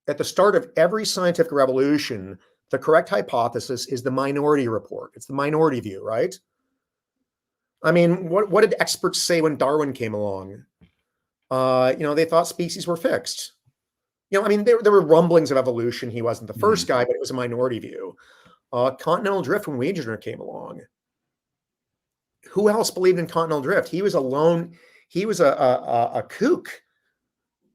[SPEAKER 2] at the start of every scientific revolution, the correct hypothesis is the minority report. It's the minority view, right? I mean, what did experts say when Darwin came along? They thought species were fixed. I mean, there were rumblings of evolution. He wasn't the first guy, but it was a minority view. Continental drift when Wegener came along. Who else believed in continental drift? He was alone. He was a kook,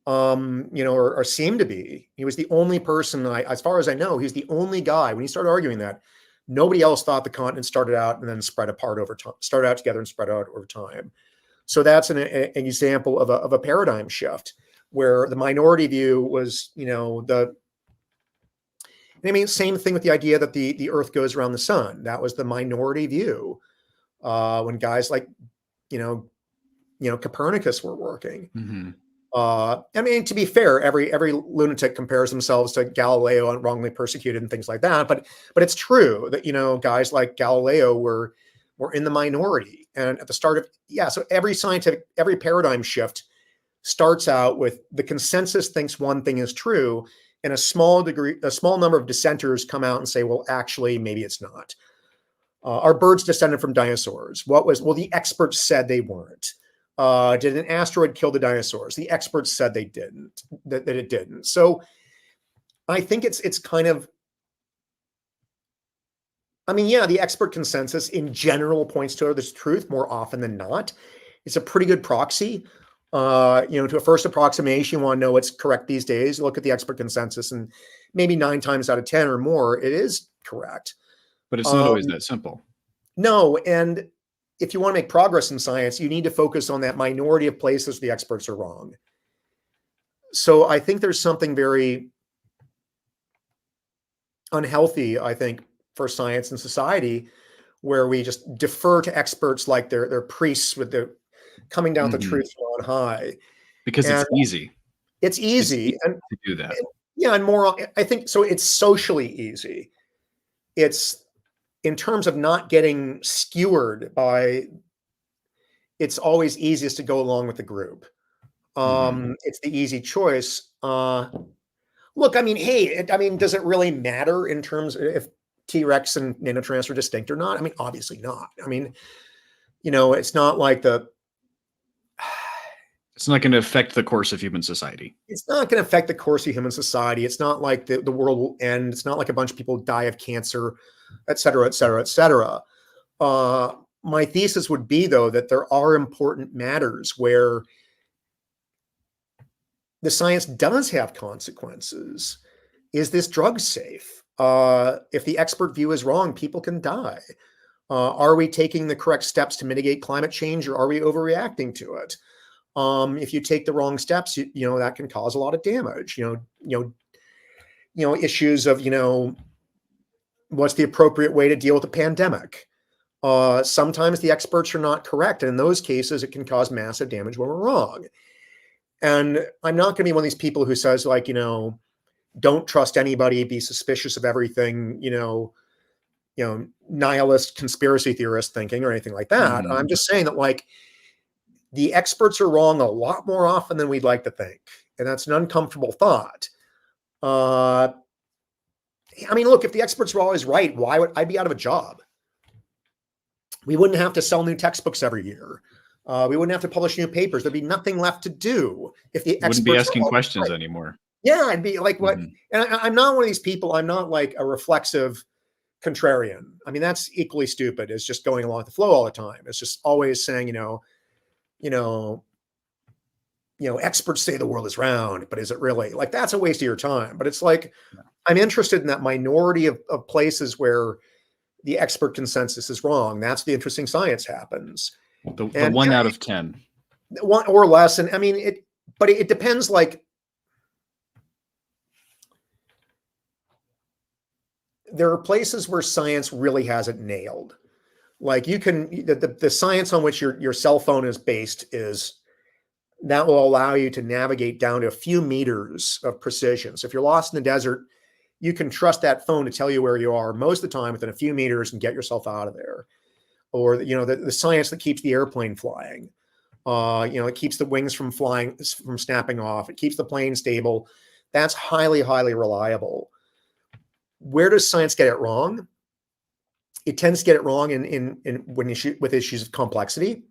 [SPEAKER 2] or seemed to be. He was the only person, as far as I know, he's the only guy. When he started arguing that, nobody else thought the continent started out and then spread apart over time, started out together and spread out over time. So that's an example of a paradigm shift where the minority view was, same thing with the idea that the Earth goes around the sun. That was the minority view when guys like, Copernicus were working.
[SPEAKER 1] Mhm.
[SPEAKER 2] To be fair, every lunatic compares themselves to Galileo and wrongly persecuted and things like that. But it's true that guys like Galileo were in the minority. And at the start of so every paradigm shift starts out with the consensus thinks one thing is true, and a small number of dissenters come out and say, well, actually, maybe it's not. Are birds descended from dinosaurs? The experts said they weren't. Did an asteroid kill the dinosaurs? The experts said they didn't, that it didn't. So I think it's kind of, the expert consensus in general points to the truth more often than not. It's a pretty good proxy. To a first approximation, you want to know what's correct these days, look at the expert consensus, and maybe 9 times out of 10 or more, it is correct.
[SPEAKER 1] But it's not always that simple.
[SPEAKER 2] No, and if you want to make progress in science, you need to focus on that minority of places the experts are wrong. So I think there's something very unhealthy, I think, for science and society, where we just defer to experts like they're priests with the coming down with the truth from on high.
[SPEAKER 1] Because it's easy.
[SPEAKER 2] It's easy
[SPEAKER 1] to do that.
[SPEAKER 2] And more, I think, so it's socially easy. It's in terms of not getting skewered by, it's always easiest to go along with the group. It's the easy choice. Look, does it really matter in terms of if T-Rex and Nanotyrannus are distinct or not? Obviously not. It's not like
[SPEAKER 1] it's not going to affect the course of human society.
[SPEAKER 2] It's not going to affect the course of human society. It's not like the world will end. It's not like a bunch of people die of cancer, et cetera, et cetera, et cetera. My thesis would be, though, that there are important matters where the science does have consequences. Is this drug safe? If the expert view is wrong, people can die. Are we taking the correct steps to mitigate climate change, or are we overreacting to it? If you take the wrong steps, that can cause a lot of damage. Issues of what's the appropriate way to deal with a pandemic. Sometimes the experts are not correct, and in those cases, it can cause massive damage when we're wrong. And I'm not going to be one of these people who says, like, don't trust anybody, be suspicious of everything, nihilist conspiracy theorist thinking or anything like that. I'm just saying that, like, the experts are wrong a lot more often than we'd like to think. And that's an uncomfortable thought. Look, if the experts were always right, why would I be out of a job? We wouldn't have to sell new textbooks every year. We wouldn't have to publish new papers. There'd be nothing left to do if the experts
[SPEAKER 1] wouldn't be asking questions anymore.
[SPEAKER 2] Yeah, I'd be like, what? And I'm not one of these people. I'm not like a reflexive contrarian. That's equally stupid as just going along with the flow all the time. It's just always saying, experts say the world is round, but is it really? Like, that's a waste of your time. But it's like, I'm interested in that minority of places where the expert consensus is wrong. That's the interesting science happens.
[SPEAKER 1] The 1 out of 10.
[SPEAKER 2] One or less. And but it depends. Like, there are places where science really has it nailed. Like you can, the science on which your cell phone is based is that will allow you to navigate down to a few meters of precision. So if you're lost in the desert, you can trust that phone to tell you where you are most of the time within a few meters and get yourself out of there. Or, the science that keeps the airplane flying. It keeps the wings from snapping off. It keeps the plane stable. That's highly, highly reliable. Where does science get it wrong? It tends to get it wrong with issues of complexity.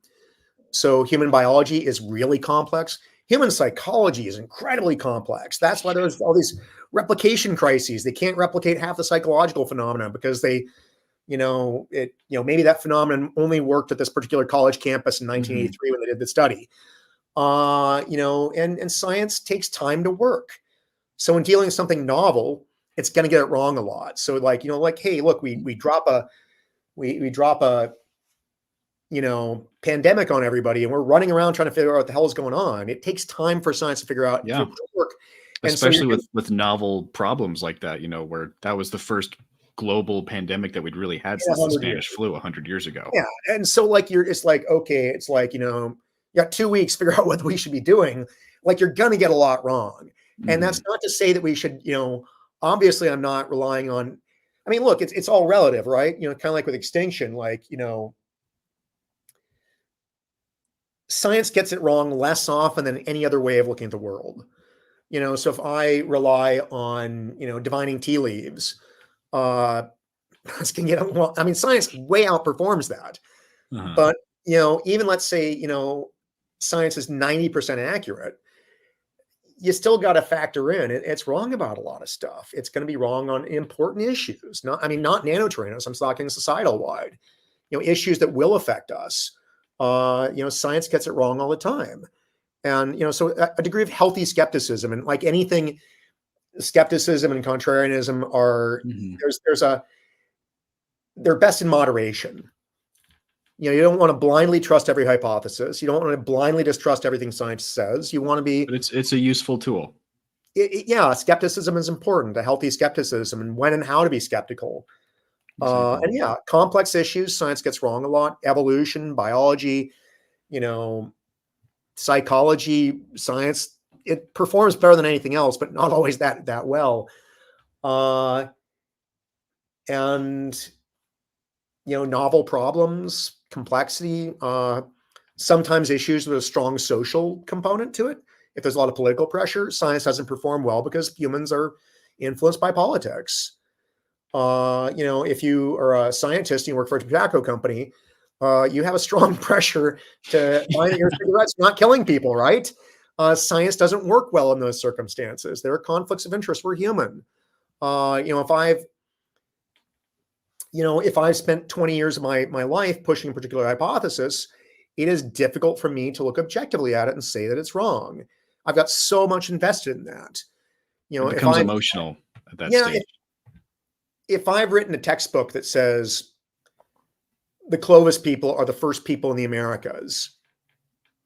[SPEAKER 2] So human biology is really complex. Human psychology is incredibly complex. That's why there's all these replication crises. They can't replicate half the psychological phenomena because maybe that phenomenon only worked at this particular college campus in 1983 when they did the study. And science takes time to work. So in dealing with something novel, it's going to get it wrong a lot. So hey, look, we drop a pandemic on everybody and we're running around trying to figure out what the hell is going on. It takes time for science to figure out to work.
[SPEAKER 1] Especially with novel problems like that, where that was the first global pandemic that we'd really had since the Spanish flu 100 years ago.
[SPEAKER 2] Yeah. And so you got 2 weeks to figure out what we should be doing. Like you're going to get a lot wrong. And that's not to say that we should, obviously I'm not relying on, look, it's all relative, right? Kind of like with extinction, science gets it wrong less often than any other way of looking at the world. So if I rely on, divining tea leaves, science way outperforms that. But, even let's say, science is 90% accurate, you still got to factor in it's wrong about a lot of stuff. It's going to be wrong on important issues. Not Nanotyrannus. I'm talking societal wide, issues that will affect us. Science gets it wrong all the time. And, so a degree of healthy skepticism, and like anything, skepticism and contrarianism are, they're best in moderation. You don't want to blindly trust every hypothesis. You don't want to blindly distrust everything science says. You want to be.
[SPEAKER 1] But it's a useful tool.
[SPEAKER 2] Skepticism is important. A healthy skepticism, and when and how to be skeptical. Exactly. And complex issues, science gets wrong a lot. Evolution, biology, psychology, science, it performs better than anything else, but not always that well. Novel problems, complexity, sometimes issues with a strong social component to it. If there's a lot of political pressure, science doesn't perform well because humans are influenced by politics. If you are a scientist and you work for a tobacco company, you have a strong pressure to find that your cigarette's not killing people, right? Science doesn't work well in those circumstances. There are conflicts of interest. We're human. If I've spent 20 years of my life pushing a particular hypothesis, it is difficult for me to look objectively at it and say that it's wrong. I've got so much invested in that.
[SPEAKER 1] It becomes emotional at that stage.
[SPEAKER 2] If I've written a textbook that says the Clovis people are the first people in the Americas,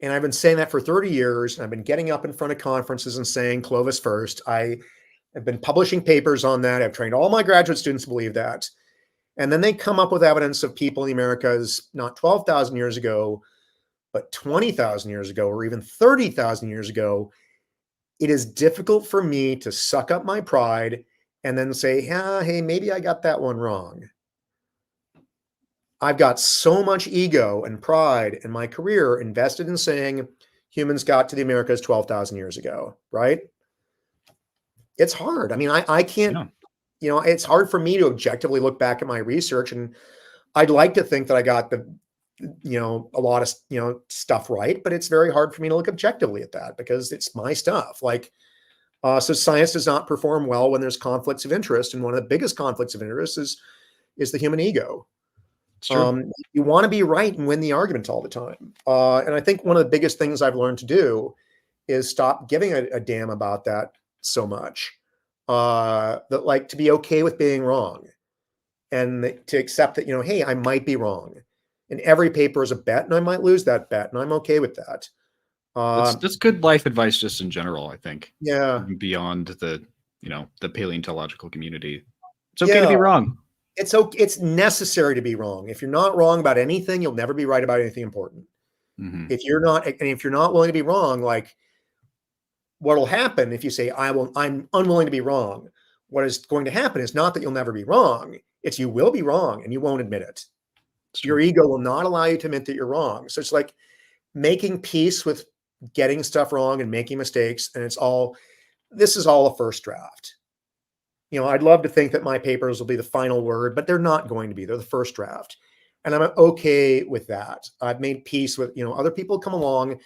[SPEAKER 2] and I've been saying that for 30 years, and I've been getting up in front of conferences and saying Clovis first, I have been publishing papers on that. I've trained all my graduate students to believe that. And then they come up with evidence of people in the Americas not 12,000 years ago, but 20,000 years ago, or even 30,000 years ago. It is difficult for me to suck up my pride and then say, hey, maybe I got that one wrong. I've got so much ego and pride in my career invested in saying humans got to the Americas 12,000 years ago, right? It's hard. I can't, it's hard for me to objectively look back at my research, and I'd like to think that I got a lot of, stuff right, but it's very hard for me to look objectively at that because it's my stuff. So science does not perform well when there's conflicts of interest. And one of the biggest conflicts of interest is the human ego. You want to be right and win the argument all the time. And I think one of the biggest things I've learned to do is stop giving a damn about that so much. To be okay with being wrong and to accept that, hey, I might be wrong. And every paper is a bet and I might lose that bet. And I'm okay with that.
[SPEAKER 1] That's good life advice just in general, I think.
[SPEAKER 2] Yeah.
[SPEAKER 1] Beyond the paleontological community. It's okay to be wrong.
[SPEAKER 2] It's okay. It's necessary to be wrong. If you're not wrong about anything, you'll never be right about anything important.
[SPEAKER 1] Mm-hmm.
[SPEAKER 2] If you're not willing to be wrong, like what'll happen if you say, I'm unwilling to be wrong. What is going to happen is not that you'll never be wrong. It's you will be wrong and you won't admit it. Your ego will not allow you to admit that you're wrong. So it's like making peace with getting stuff wrong and making mistakes. And this is all a first draft. I'd love to think that my papers will be the final word, but they're not going to be. They're the first draft. And I'm okay with that. I've made peace with, other people come along,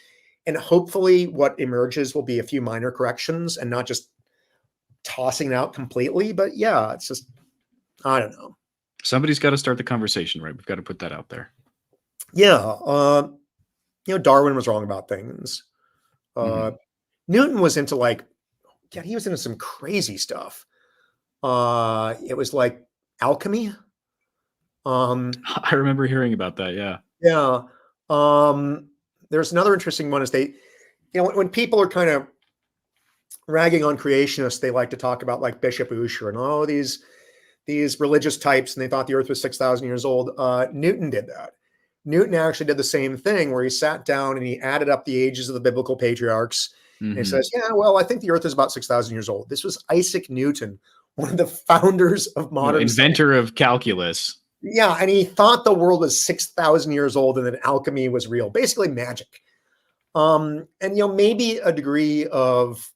[SPEAKER 2] and hopefully what emerges will be a few minor corrections and not just tossing it out completely. But yeah, it's just, I don't know.
[SPEAKER 1] Somebody's got to start the conversation, right? We've got to put that out there.
[SPEAKER 2] Yeah. Darwin was wrong about things. Newton was into he was into some crazy stuff. It was like alchemy.
[SPEAKER 1] I remember hearing about that. Yeah.
[SPEAKER 2] Yeah. There's another interesting one is when people are kind of ragging on creationists, they like to talk about like Bishop Ussher and these religious types, and they thought the earth was 6,000 years old. Newton did that. Newton actually did the same thing where he sat down and he added up the ages of the biblical patriarchs. And he says, yeah, well, I think the earth is about 6,000 years old. This was Isaac Newton, one of the founders of modern
[SPEAKER 1] inventor of calculus.
[SPEAKER 2] Yeah, and he thought the world was 6,000 years old and that alchemy was real, basically magic. And maybe a degree of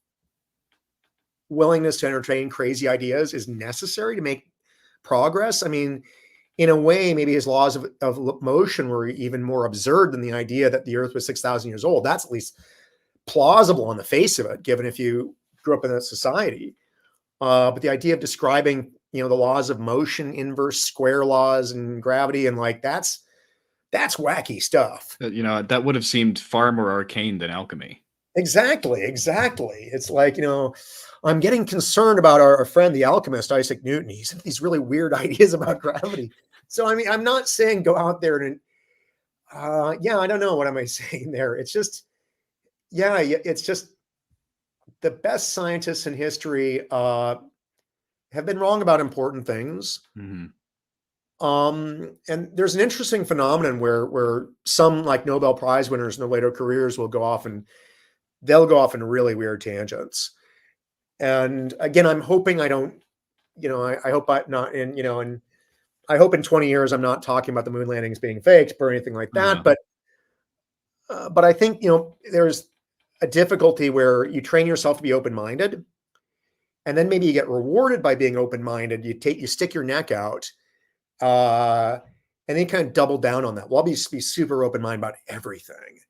[SPEAKER 2] willingness to entertain crazy ideas is necessary to make progress. I mean, in a way, maybe his laws of motion were even more absurd than the idea that the earth was 6,000 years old. That's at least plausible on the face of it, given if you grew up in that society. But the idea of describing, the laws of motion, inverse square laws and gravity, and that's wacky stuff.
[SPEAKER 1] That would have seemed far more arcane than alchemy.
[SPEAKER 2] Exactly. It's like, I'm getting concerned about our friend, the alchemist, Isaac Newton. He's had these really weird ideas about gravity. So, I mean, I'm not saying go out there and, I don't know. What am I saying there? It's just, it's just the best scientists in history have been wrong about important things.
[SPEAKER 1] Mm-hmm.
[SPEAKER 2] And there's an interesting phenomenon where some like Nobel Prize winners in their later careers will go off in really weird tangents. And again, I'm hoping I don't, I hope I'm not in, and I hope in 20 years, I'm not talking about the moon landings being faked or anything like that. But I think, there's a difficulty where you train yourself to be open-minded, and then maybe you get rewarded by being open-minded. You stick your neck out, and then kind of double down on that. Well, I'll be super open-minded about everything.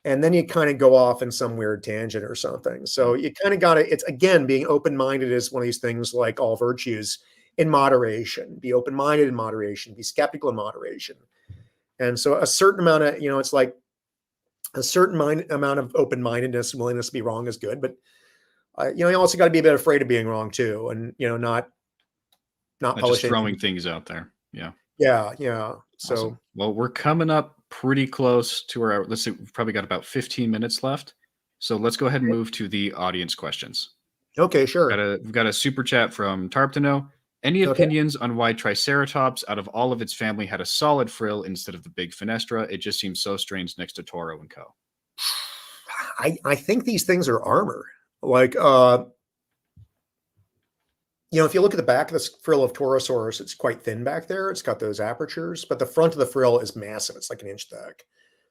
[SPEAKER 2] And then you kind of go off in some weird tangent or something. So you kind of got to, it's again, being open-minded is one of these things like all virtues in moderation. Be open-minded in moderation, be skeptical in moderation. And so a certain amount of, it's like a certain amount of open-mindedness and willingness to be wrong is good. But, you also got to be a bit afraid of being wrong too. And, not
[SPEAKER 1] just throwing things out there. Yeah.
[SPEAKER 2] Yeah. So,
[SPEAKER 1] awesome. Well, we're coming up pretty close to our, let's see, we've probably got about 15 minutes left. So let's go ahead and move to the audience questions.
[SPEAKER 2] Okay, sure.
[SPEAKER 1] We've got a super chat from Tarptano. Any opinions on why Triceratops out of all of its family had a solid frill instead of the big fenestra? It just seems so strange next to Toro and Co.
[SPEAKER 2] I think these things are armor. Like, if you look at the back of the frill of Torosaurus, it's quite thin back there. It's got those apertures, but the front of the frill is massive. It's like an inch thick,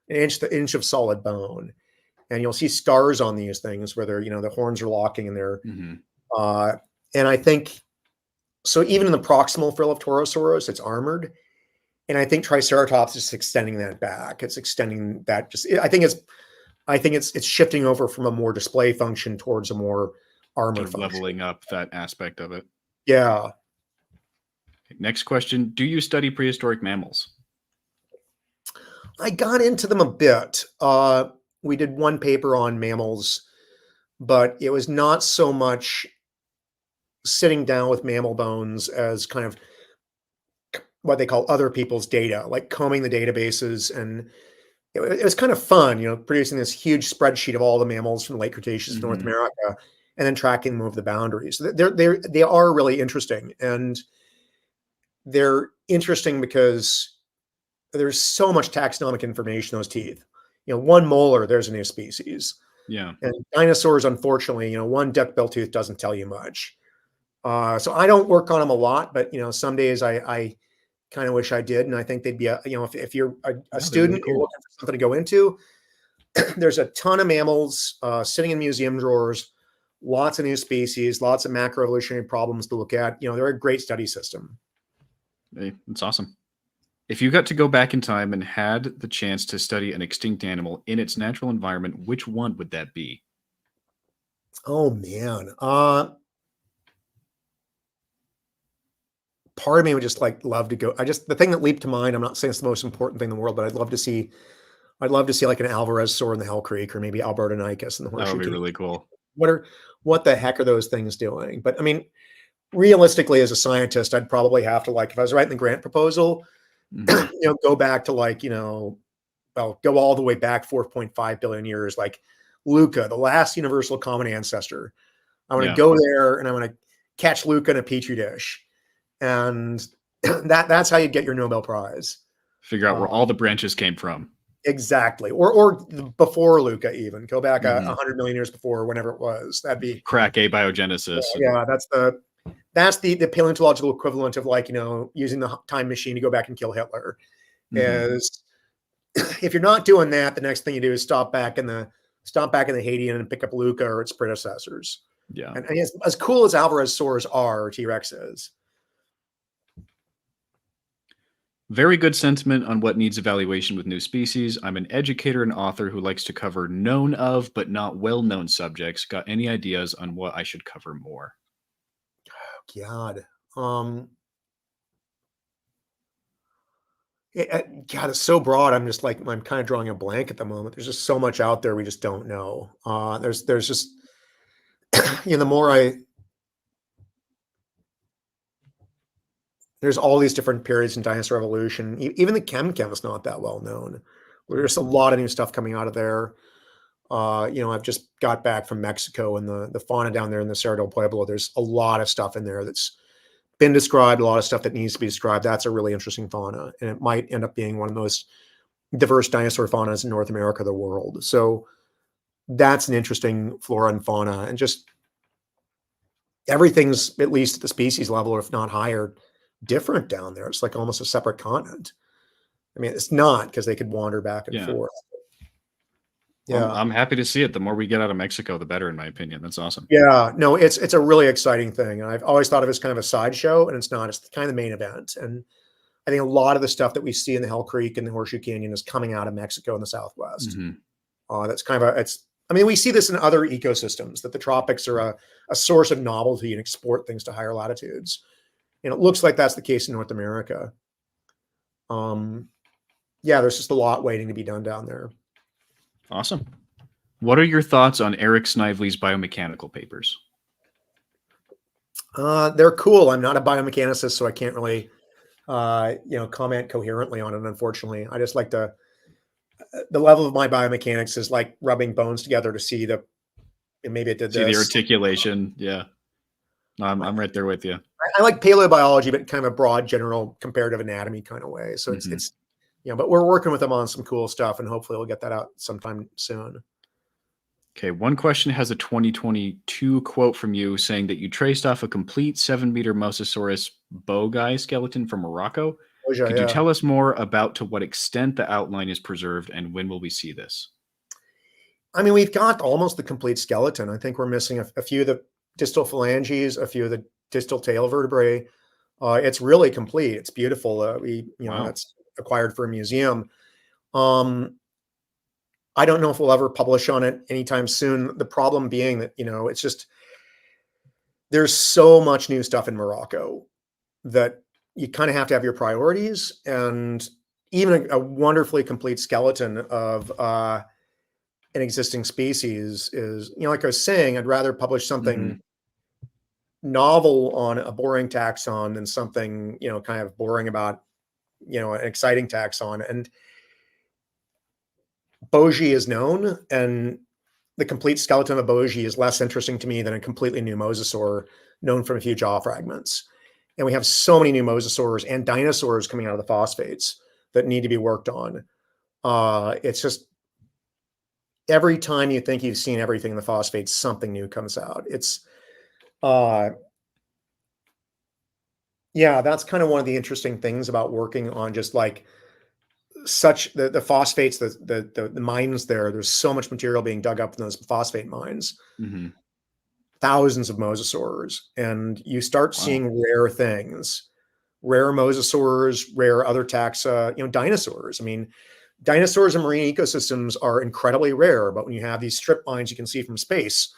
[SPEAKER 2] the inch of solid bone. And you'll see scars on these things where they're, the horns are locking and they're, and I think, so even in the proximal frill of Torosaurus, it's armored. And I think Triceratops is extending that back. It's extending that I think it's shifting over from a more display function towards a more armor function.
[SPEAKER 1] Leveling up that aspect of it.
[SPEAKER 2] Yeah.
[SPEAKER 1] Okay, next question. Do you study prehistoric mammals?
[SPEAKER 2] I got into them a bit. We did one paper on mammals, but it was not so much sitting down with mammal bones as kind of what they call other people's data, like combing the databases. And it was kind of fun, producing this huge spreadsheet of all the mammals from the late Cretaceous of North America, and then tracking them over the boundaries. They are really interesting. And they're interesting because there's so much taxonomic information in those teeth. You know, 1 molar, there's a new species.
[SPEAKER 1] Yeah.
[SPEAKER 2] And dinosaurs, unfortunately, you know, 1 duckbill tooth doesn't tell you much. So I don't work on them a lot, but you know, some days I kind of wish I did, and I think they'd be a, you know, if you're a student,
[SPEAKER 1] really cool.
[SPEAKER 2] you're looking for something to go into, there's a ton of mammals sitting in museum drawers, lots of new species, lots of macroevolutionary problems to look at. You know, they're a great study system.
[SPEAKER 1] Hey, that's awesome. If you got to go back in time and had the chance to study an extinct animal in its natural environment, which one would that be?
[SPEAKER 2] Oh man. Part of me would just like love to go. The thing that leaped to mind, I'm not saying it's the most important thing in the world, but I'd love to see like an Alvarez soar in the Hell Creek, or maybe Albertonicus in the
[SPEAKER 1] That
[SPEAKER 2] Horseshoe
[SPEAKER 1] would be
[SPEAKER 2] Canyon.
[SPEAKER 1] really cool.
[SPEAKER 2] What the heck are those things doing? But I mean, realistically, as a scientist, I'd probably have to, like, if I was writing the grant proposal,
[SPEAKER 1] Mhm.
[SPEAKER 2] you know, go back to like, you know, well, go all the way back 4.5 billion years, like Luca, the last universal common ancestor. I want to
[SPEAKER 1] Yeah.
[SPEAKER 2] go there and I want to catch Luca in a petri dish. And that's how you get your Nobel Prize.
[SPEAKER 1] Figure out where all the branches came from.
[SPEAKER 2] Exactly. Or before Luca, even go back
[SPEAKER 1] Mhm.
[SPEAKER 2] 100 million years before, whenever it was. That'd be,
[SPEAKER 1] Crack abiogenesis.
[SPEAKER 2] yeah, that's the paleontological equivalent of, like, you know, using the time machine to go back and kill Hitler.
[SPEAKER 1] Mhm.
[SPEAKER 2] Is if you're not doing that, the next thing you do is stop back in the Hadean and pick up Luca or its predecessors.
[SPEAKER 1] Yeah.
[SPEAKER 2] And as cool as Alvarez saurs are, T-Rex is.
[SPEAKER 1] Very good sentiment on what needs evaluation with new species. I'm an educator and author who likes to cover known of but not well-known subjects. Got any ideas on what I should cover more?
[SPEAKER 2] God. God, it's so broad. I'm kind of drawing a blank at the moment. There's just so much out there we just don't know. There's just, you know, the more there's all these different periods in dinosaur evolution. Even the chem is not that well known. There's a lot of new stuff coming out of there. You know, I've just got back from Mexico, and the fauna down there in the Cerro del Pueblo. There's a lot of stuff in there that's been described, a lot of stuff that needs to be described. That's a really interesting fauna, and it might end up being one of the most diverse dinosaur faunas in North America, the world. So that's an interesting flora and fauna, and just everything's, at least at the species level, or if not higher, different down there. It's like almost a separate continent. I mean, it's not, because they could wander back and
[SPEAKER 1] Yeah.
[SPEAKER 2] forth.
[SPEAKER 1] Well,
[SPEAKER 2] Yeah.
[SPEAKER 1] I'm happy to see it. The more we get out of Mexico, the better, in my opinion. That's awesome.
[SPEAKER 2] Yeah, no, it's a really exciting thing. And I've always thought of it as kind of a sideshow, and it's not. It's kind of the main event. And I think a lot of the stuff that we see in the Hell Creek and the Horseshoe Canyon is coming out of Mexico in the Southwest.
[SPEAKER 1] Mhm.
[SPEAKER 2] That's kind of I mean, we see this in other ecosystems, that the tropics are a source of novelty and export things to higher latitudes. And it looks like that's the case in North America. Yeah, there's just a lot waiting to be done down there.
[SPEAKER 1] Awesome. What are your thoughts on Eric Snively's biomechanical papers?
[SPEAKER 2] They're cool. I'm not a biomechanicist, so I can't really, you know, comment coherently on it. Unfortunately, I just like the level of my biomechanics is like rubbing bones together to see and maybe it did
[SPEAKER 1] See the
[SPEAKER 2] this.
[SPEAKER 1] articulation. Yeah. No, I'm right there with you.
[SPEAKER 2] I like paleobiology, but kind of a broad, general comparative anatomy kind of way. So
[SPEAKER 1] Mhm.
[SPEAKER 2] it's, you know, but we're working with them on some cool stuff, and hopefully we'll get that out sometime soon.
[SPEAKER 1] Okay, one question has a 2022 quote from you saying that you traced off a complete 7-meter Mosasaurus bowguy skeleton from Morocco. Could you
[SPEAKER 2] Yeah.
[SPEAKER 1] tell us more about to what extent the outline is preserved, and when will we see this?
[SPEAKER 2] I mean, we've got almost the complete skeleton. I think we're missing a few of the distal phalanges, a few of the distal tail vertebrae. It's really complete. It's beautiful. You know,
[SPEAKER 1] Wow.
[SPEAKER 2] that's acquired for a museum. I don't know if we'll ever publish on it anytime soon. The problem being that, you know, it's just, there's so much new stuff in Morocco that you kind of have to have your priorities. And even a wonderfully complete skeleton of an existing species is, you know, like I was saying, I'd rather publish something novel on a boring taxon than something, you know, kind of boring about, you know, an exciting taxon. And Bogey is known, and the complete skeleton of Bogey is less interesting to me than a completely new mosasaur known from a few jaw fragments. And we have so many new mosasaurs and dinosaurs coming out of the phosphates that need to be worked on. It's just every time you think you've seen everything in the phosphates, something new comes out. It's yeah, that's kind of one of the interesting things about working on just like such the phosphates, the mines there. There's so much material being dug up in those phosphate mines.
[SPEAKER 1] Mm-hmm.
[SPEAKER 2] Thousands of mosasaurs, and you start
[SPEAKER 1] Wow.
[SPEAKER 2] seeing rare things, rare mosasaurs, rare other taxa, dinosaurs. I mean, dinosaurs in marine ecosystems are incredibly rare, but when you have these strip mines you can see from space,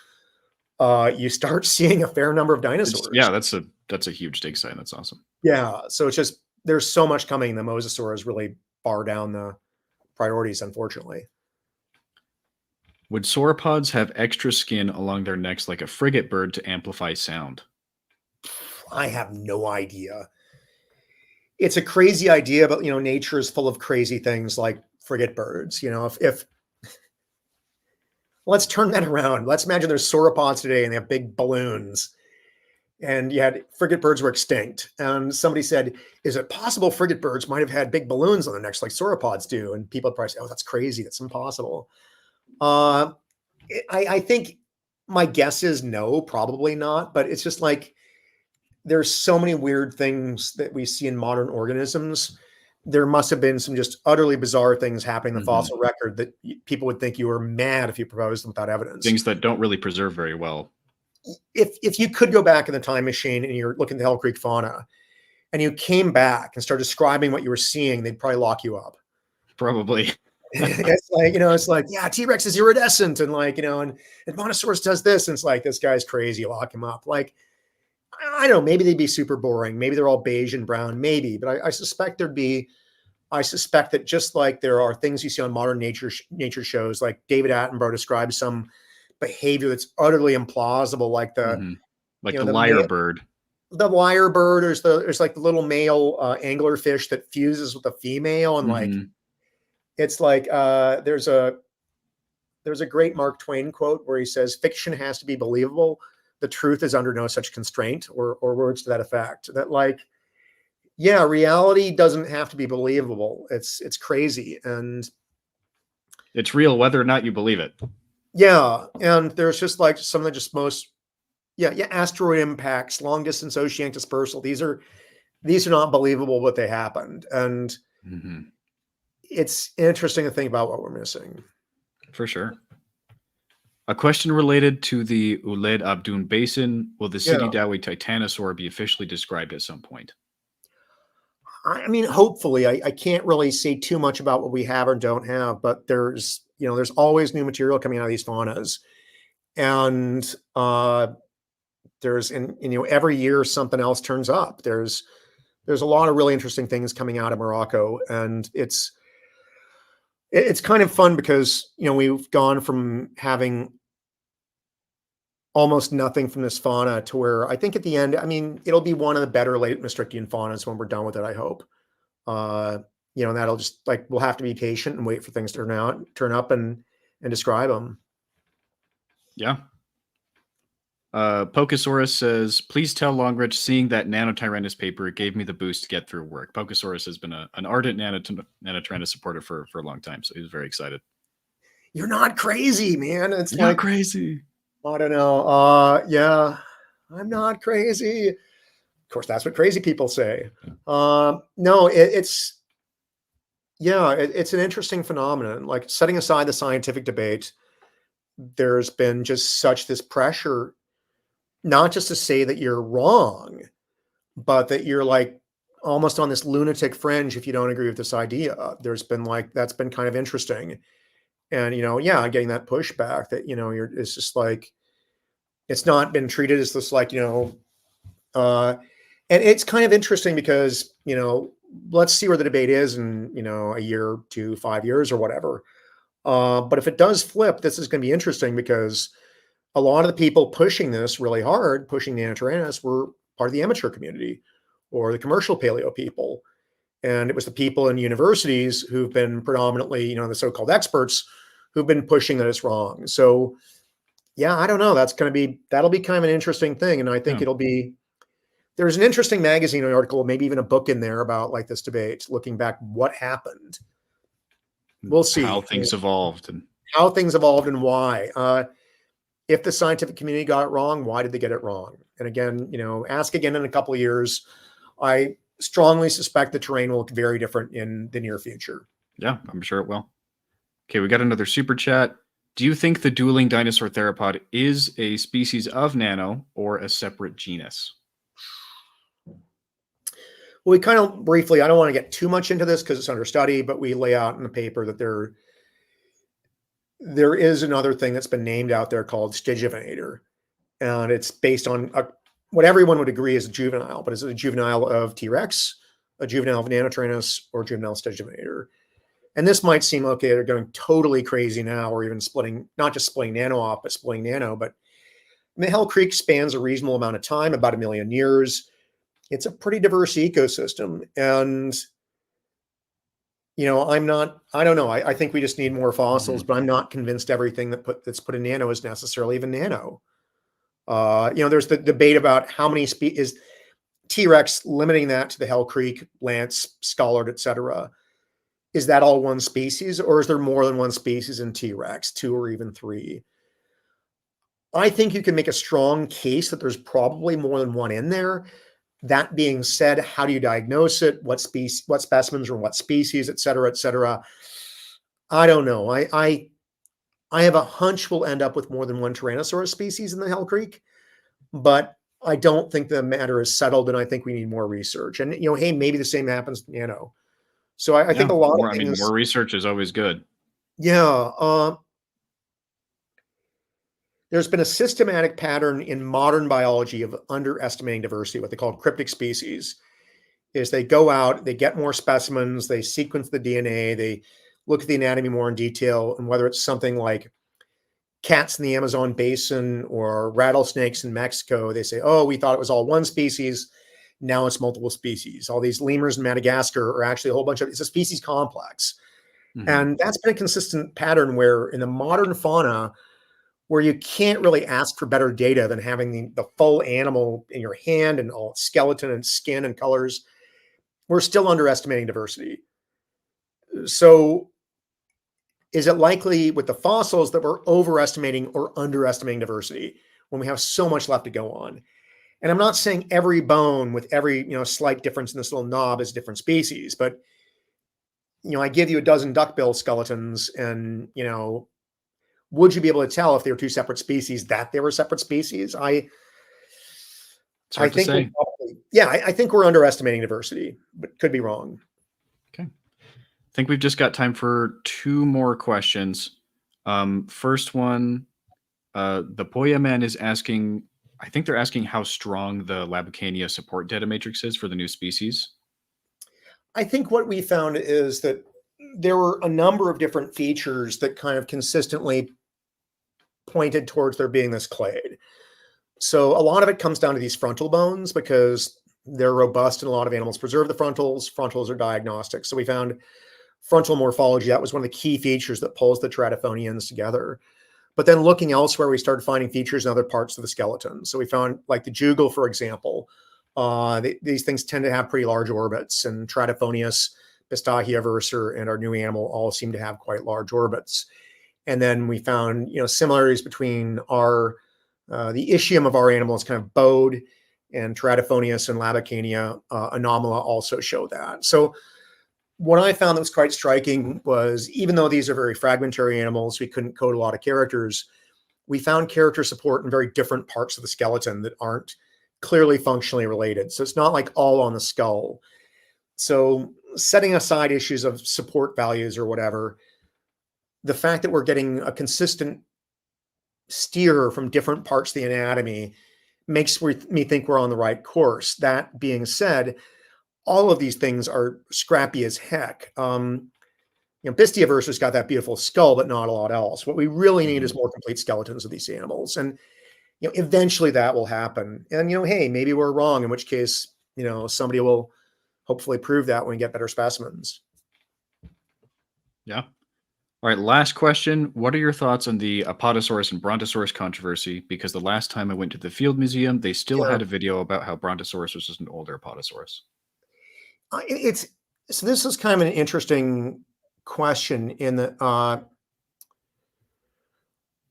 [SPEAKER 2] you start seeing a fair number of dinosaurs.
[SPEAKER 1] Yeah, that's a huge dig site. That's awesome.
[SPEAKER 2] Yeah, so it's just there's so much coming. The mosasaurs really bar down the priorities, unfortunately.
[SPEAKER 1] Would sauropods have extra skin along their necks like a frigate bird to amplify sound?
[SPEAKER 2] I have no idea. It's a crazy idea, but nature is full of crazy things like frigate birds. If let's turn that around. Let's imagine there's sauropods today and they have big balloons. And you had frigate birds were extinct. And somebody said, is it possible frigate birds might have had big balloons on their necks like sauropods do? And people would probably say, oh, that's crazy. That's impossible. I think my guess is no, probably not. But it's just like there's so many weird things that we see in modern organisms. There must have been some just utterly bizarre things happening in the fossil record that people would think you were mad if you proposed them without evidence.
[SPEAKER 1] Things that don't really preserve very well.
[SPEAKER 2] If you could go back in the time machine and you're looking at the Hell Creek fauna and you came back and started describing what you were seeing, they'd probably lock you up.
[SPEAKER 1] Probably.
[SPEAKER 2] It's like, yeah, T-Rex is iridescent and and Monosaurus does this. And it's like, this guy's crazy. Lock him up. Like, I don't know, maybe they'd be super boring. Maybe they're all beige and brown, maybe. But I suspect I suspect that just like there are things you see on modern nature shows, like David Attenborough describes some behavior that's utterly implausible, like the
[SPEAKER 1] the lyrebird.
[SPEAKER 2] The lyrebird, there's like the little male anglerfish that fuses with a female, and it's like there's a great Mark Twain quote where he says, "Fiction has to be believable. The truth is under no such constraint," or words to that effect. That yeah, reality doesn't have to be believable. It's crazy and
[SPEAKER 1] it's real whether or not you believe it.
[SPEAKER 2] Yeah, and there's just like some of the just most asteroid impacts, long distance oceanic dispersal. These are not believable, but they happened, and it's interesting to think about what we're missing.
[SPEAKER 1] For sure. A question related to the Ouled Abdoun Basin: will the Sidi Dawi titanosaur be officially described at some point?
[SPEAKER 2] I mean, hopefully. I can't really say too much about what we have or don't have, but there's always new material coming out of these faunas, and there's every year something else turns up. There's a lot of really interesting things coming out of Morocco, and it's kind of fun because we've gone from having almost nothing from this fauna to where I think at the end, I mean, it'll be one of the better late Maastrichtian faunas when we're done with it, I hope. And that'll just we'll have to be patient and wait for things to turn up and describe them. Yeah.
[SPEAKER 1] Pokesaurus says, please tell Longrich, seeing that Nanotyrannus paper gave me the boost to get through work. Pokesaurus has been an ardent Nanotyrannus supporter for a long time, so he's very excited.
[SPEAKER 2] You're not crazy, man. It's
[SPEAKER 1] You're not crazy.
[SPEAKER 2] I don't know. Yeah, I'm not crazy. Of course, that's what crazy people say. No, it's an interesting phenomenon. Like, setting aside the scientific debate, there's been just such this pressure, not just to say that you're wrong, but that you're almost on this lunatic fringe if you don't agree with this idea. There's been that's been kind of interesting. And, getting that pushback that, it's just it's not been treated as this and it's kind of interesting because, let's see where the debate is in, a year to 5 years or whatever. But if it does flip, this is going to be interesting because a lot of the people pushing this really hard, pushing Nanotyrannus, were part of the amateur community or the commercial paleo people. And it was the people in universities who've been predominantly, the so-called experts who've been pushing that it's wrong. So, yeah, I don't know. That'll be kind of an interesting thing. And I think it'll be there's an interesting magazine article, maybe even a book in there about like this debate, looking back what happened. We'll see
[SPEAKER 1] how things evolved and
[SPEAKER 2] how things evolved and why. If the scientific community got it wrong, why did they get it wrong? And again, ask again in a couple of years. I strongly suspect the terrain will look very different in the near future.
[SPEAKER 1] Yeah, I'm sure it will. Okay, we got another super chat. Do you think the dueling dinosaur theropod is a species of nano or a separate genus?
[SPEAKER 2] Well, we kind of briefly, I don't want to get too much into this because it's under study, but we lay out in the paper that there is another thing that's been named out there called Stigivinator. And it's based on what everyone would agree is a juvenile, but is it a juvenile of T-Rex, a juvenile of Nanotyrannus, or juvenile Stigivinator? And this might seem, okay, they're going totally crazy now, or even splitting, not just splitting nano off, but splitting nano. But I mean, Hell Creek spans a reasonable amount of time, about 1 million years. It's a pretty diverse ecosystem. And, I don't know. I think we just need more fossils, but I'm not convinced everything that's put in nano is necessarily even nano. There's the debate about how many is T-Rex, limiting that to the Hell Creek, Lance, Scholard, etc. Is that all one species, or is there more than one species in T-Rex, 2 or even 3? I think you can make a strong case that there's probably more than one in there. That being said, how do you diagnose it? What specimens or what species, et cetera, et cetera? I don't know. I have a hunch we'll end up with more than one Tyrannosaurus species in the Hell Creek, but I don't think the matter is settled, and I think we need more research. And, hey, maybe the same happens to nano. So I think a lot of things.
[SPEAKER 1] More research is always good.
[SPEAKER 2] Yeah. There's been a systematic pattern in modern biology of underestimating diversity, what they call cryptic species. Is they go out, they get more specimens, they sequence the DNA, they look at the anatomy more in detail, and whether it's something like cats in the Amazon basin or rattlesnakes in Mexico, they say, oh, we thought it was all one species. Now it's multiple species. All these lemurs in Madagascar are actually a whole bunch of, it's a species complex. Mm-hmm. And that's been a consistent pattern where in the modern fauna, where you can't really ask for better data than having the full animal in your hand and all skeleton and skin and colors, we're still underestimating diversity. So is it likely with the fossils that we're overestimating or underestimating diversity when we have so much left to go on? And I'm not saying every bone with every slight difference in this little knob is a different species, but I give you a dozen duckbill skeletons, and would you be able to tell if they were two separate species that they were separate species? I think I think we're underestimating diversity, but could be wrong.
[SPEAKER 1] Okay. I think we've just got time for 2 more questions. First one, the Poya Man is asking, I think they're asking how strong the Labocania support data matrix is for the new species.
[SPEAKER 2] I think what we found is that there were a number of different features that kind of consistently pointed towards there being this clade. So a lot of it comes down to these frontal bones because they're robust and a lot of animals preserve the frontals. Frontals are diagnostic. So we found frontal morphology. That was one of the key features that pulls the teratophonians together. But then looking elsewhere, we started finding features in other parts of the skeleton. So we found like the jugal, for example, these things tend to have pretty large orbits, and Tratophonius, Pistagia versor, and our new animal all seem to have quite large orbits. And then we found, similarities between the ischium of our animals kind of bowed, and Tratophonius and Labocania anomala also show that. So what I found that was quite striking was, even though these are very fragmentary animals, we couldn't code a lot of characters, we found character support in very different parts of the skeleton that aren't clearly functionally related. So it's not like all on the skull. So setting aside issues of support values or whatever, the fact that we're getting a consistent steer from different parts of the anatomy makes me think we're on the right course. That being said, all of these things are scrappy as heck. Pistia versus got that beautiful skull, but not a lot else. What we really need is more complete skeletons of these animals. And eventually that will happen. And hey, maybe we're wrong, in which case, somebody will hopefully prove that when we get better specimens.
[SPEAKER 1] Yeah. All right, last question. What are your thoughts on the Apatosaurus and Brontosaurus controversy? Because the last time I went to the Field Museum, they still
[SPEAKER 2] Yeah.
[SPEAKER 1] had a video about how Brontosaurus was just an older Apatosaurus.
[SPEAKER 2] It's so this is kind of an interesting question in that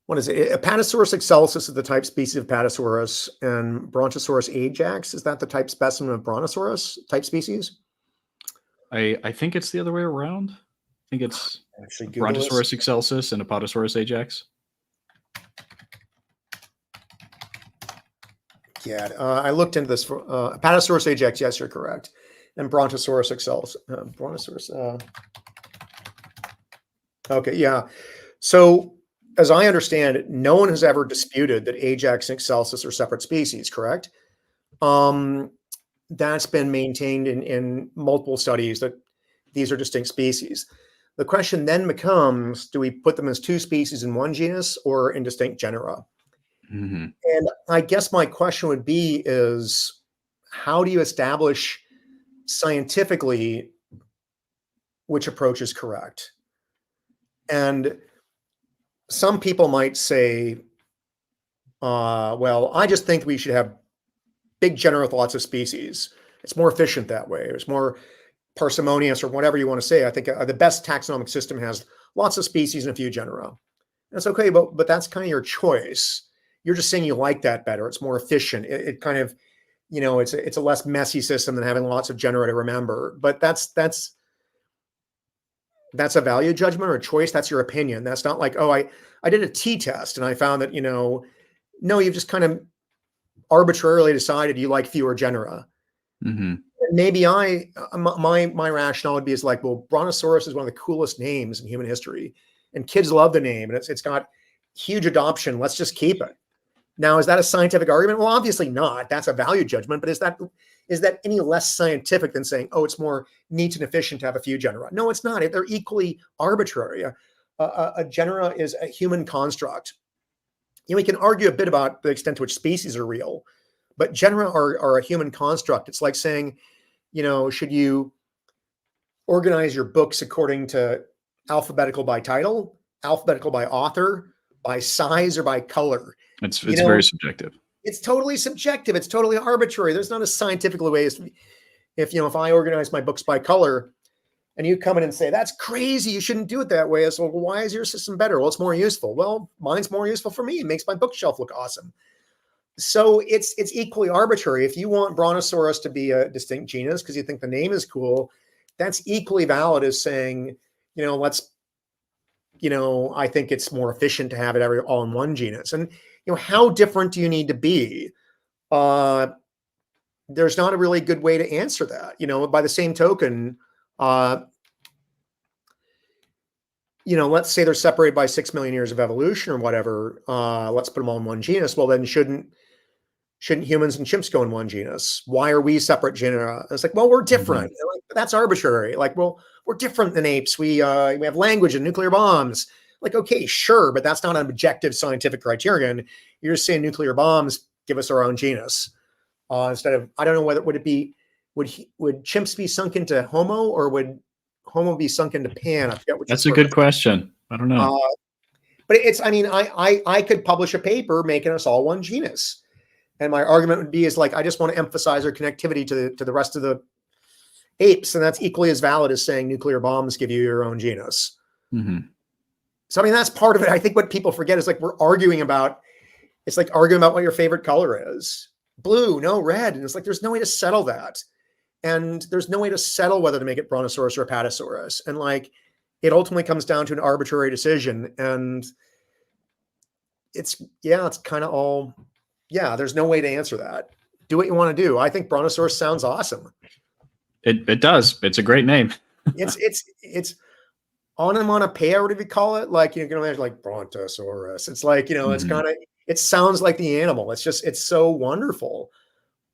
[SPEAKER 2] what is it? Apatosaurus excelsus is the type species of Apatosaurus, and Brontosaurus ajax, is that the type specimen of Brontosaurus type species?
[SPEAKER 1] I think it's the other way around. I think it's
[SPEAKER 2] Actually, Google this.
[SPEAKER 1] Brontosaurus excelsus and Apatosaurus ajax.
[SPEAKER 2] Yeah, I looked into this for Apatosaurus ajax. Yes, you're correct. And Brontosaurus excelsus. Brontosaurus. Okay, yeah. So, as I understand it, no one has ever disputed that ajax and excelsus are separate species. Correct? That's been maintained in multiple studies that these are distinct species. The question then becomes: do we put them as two species in one genus or in distinct genera?
[SPEAKER 1] Mm-hmm.
[SPEAKER 2] And I guess my question would be is how do you establish scientifically which approach is correct? And some people might say, well, I just think we should have big genera with lots of species. It's more efficient that way. It's more parsimonious or whatever you want to say. I think the best taxonomic system has lots of species and a few genera. That's okay, but that's kind of your choice. You're just saying you like that better. It's more efficient. It kind of, it's a less messy system than having lots of genera to remember. But that's a value judgment or a choice. That's your opinion. That's not like, oh, I did a t-test and I found that, no, you've just kind of arbitrarily decided you like fewer genera.
[SPEAKER 1] Mm-hmm.
[SPEAKER 2] Maybe my rationale would be is like, well, Brontosaurus is one of the coolest names in human history, and kids love the name, and it's got huge adoption. Let's just keep it. Now, is that a scientific argument? Well, obviously not. That's a value judgment. But is that any less scientific than saying, oh, it's more neat and efficient to have a few genera? No, it's not. They're equally arbitrary. A genera is a human construct. We can argue a bit about the extent to which species are real, but genera are a human construct. It's like saying, should you organize your books according to alphabetical by title, alphabetical by author, by size, or by color?
[SPEAKER 1] It's very subjective.
[SPEAKER 2] It's totally subjective. It's totally arbitrary. There's not a scientific way. If I organize my books by color and you come in and say, that's crazy, you shouldn't do it that way. So, well, why is your system better? Well, it's more useful. Well, mine's more useful for me. It makes my bookshelf look awesome. So it's equally arbitrary. If you want Brontosaurus to be a distinct genus because you think the name is cool, that's equally valid as saying, I think it's more efficient to have it all in one genus. And how different do you need to be? There's not a really good way to answer that. By the same token, let's say they're separated by 6 million years of evolution or whatever. Let's put them all in one genus. Well, then shouldn't humans and chimps go in one genus? Why are we separate genera? It's like, well, we're different.
[SPEAKER 1] Mm-hmm.
[SPEAKER 2] Like, that's arbitrary. Like, well, we're different than apes. We have language and nuclear bombs. Like, okay, sure, but that's not an objective scientific criterion. You're just saying nuclear bombs give us our own genus. Instead of, I don't know whether would chimps be sunk into Homo or would Homo be sunk into Pan? I forget which.
[SPEAKER 1] That's a good question. I don't know.
[SPEAKER 2] But I could publish a paper making us all one genus. And my argument would be is like, I just want to emphasize our connectivity to the rest of the apes. And that's equally as valid as saying nuclear bombs give you your own genus.
[SPEAKER 1] Mm-hmm.
[SPEAKER 2] So, that's part of it. I think what people forget is like, it's like arguing about what your favorite color is. Blue, no, red. And it's like, there's no way to settle that. And there's no way to settle whether to make it Brontosaurus or Apatosaurus. And like, it ultimately comes down to an arbitrary decision. And it's kind of all, there's no way to answer that. Do what you want to do. I think Brontosaurus sounds awesome.
[SPEAKER 1] It does. It's a great name.
[SPEAKER 2] It's onomatopoeia, whatever you call it. Like, you can imagine like Brontosaurus. It's like, it's kind of, it sounds like the animal. It's so wonderful.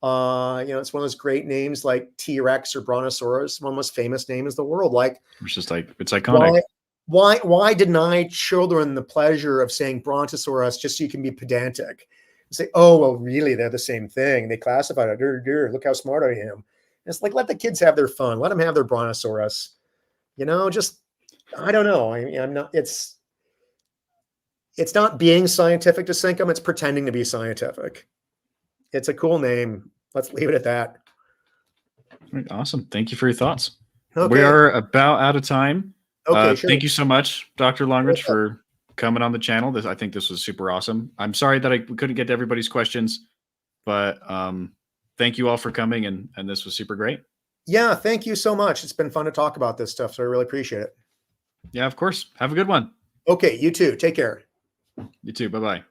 [SPEAKER 2] It's one of those great names like T-Rex or Brontosaurus. One of the most famous names in the world. Like,
[SPEAKER 1] it's just like, it's iconic.
[SPEAKER 2] Why deny children the pleasure of saying Brontosaurus just so you can be pedantic? Say, oh, well, really, they're the same thing. They classified it. Look how smart I am. And it's like, let the kids have their fun. Let them have their Brontosaurus. Just I don't know. I'm not. It's not being scientific to sink them. It's pretending to be scientific. It's a cool name. Let's leave it at that.
[SPEAKER 1] Right, awesome. Thank you for your thoughts.
[SPEAKER 2] Okay.
[SPEAKER 1] We are about out of time.
[SPEAKER 2] Okay, sure.
[SPEAKER 1] Thank you so much, Dr. Longrich, for coming on the channel. I think this was super awesome. I'm sorry that I couldn't get to everybody's questions, but thank you all for coming, and this was super great.
[SPEAKER 2] Yeah, thank you so much. It's been fun to talk about this stuff, so I really appreciate it.
[SPEAKER 1] Yeah, of course. Have a good one.
[SPEAKER 2] Okay, you too. Take care.
[SPEAKER 1] You too. Bye-bye.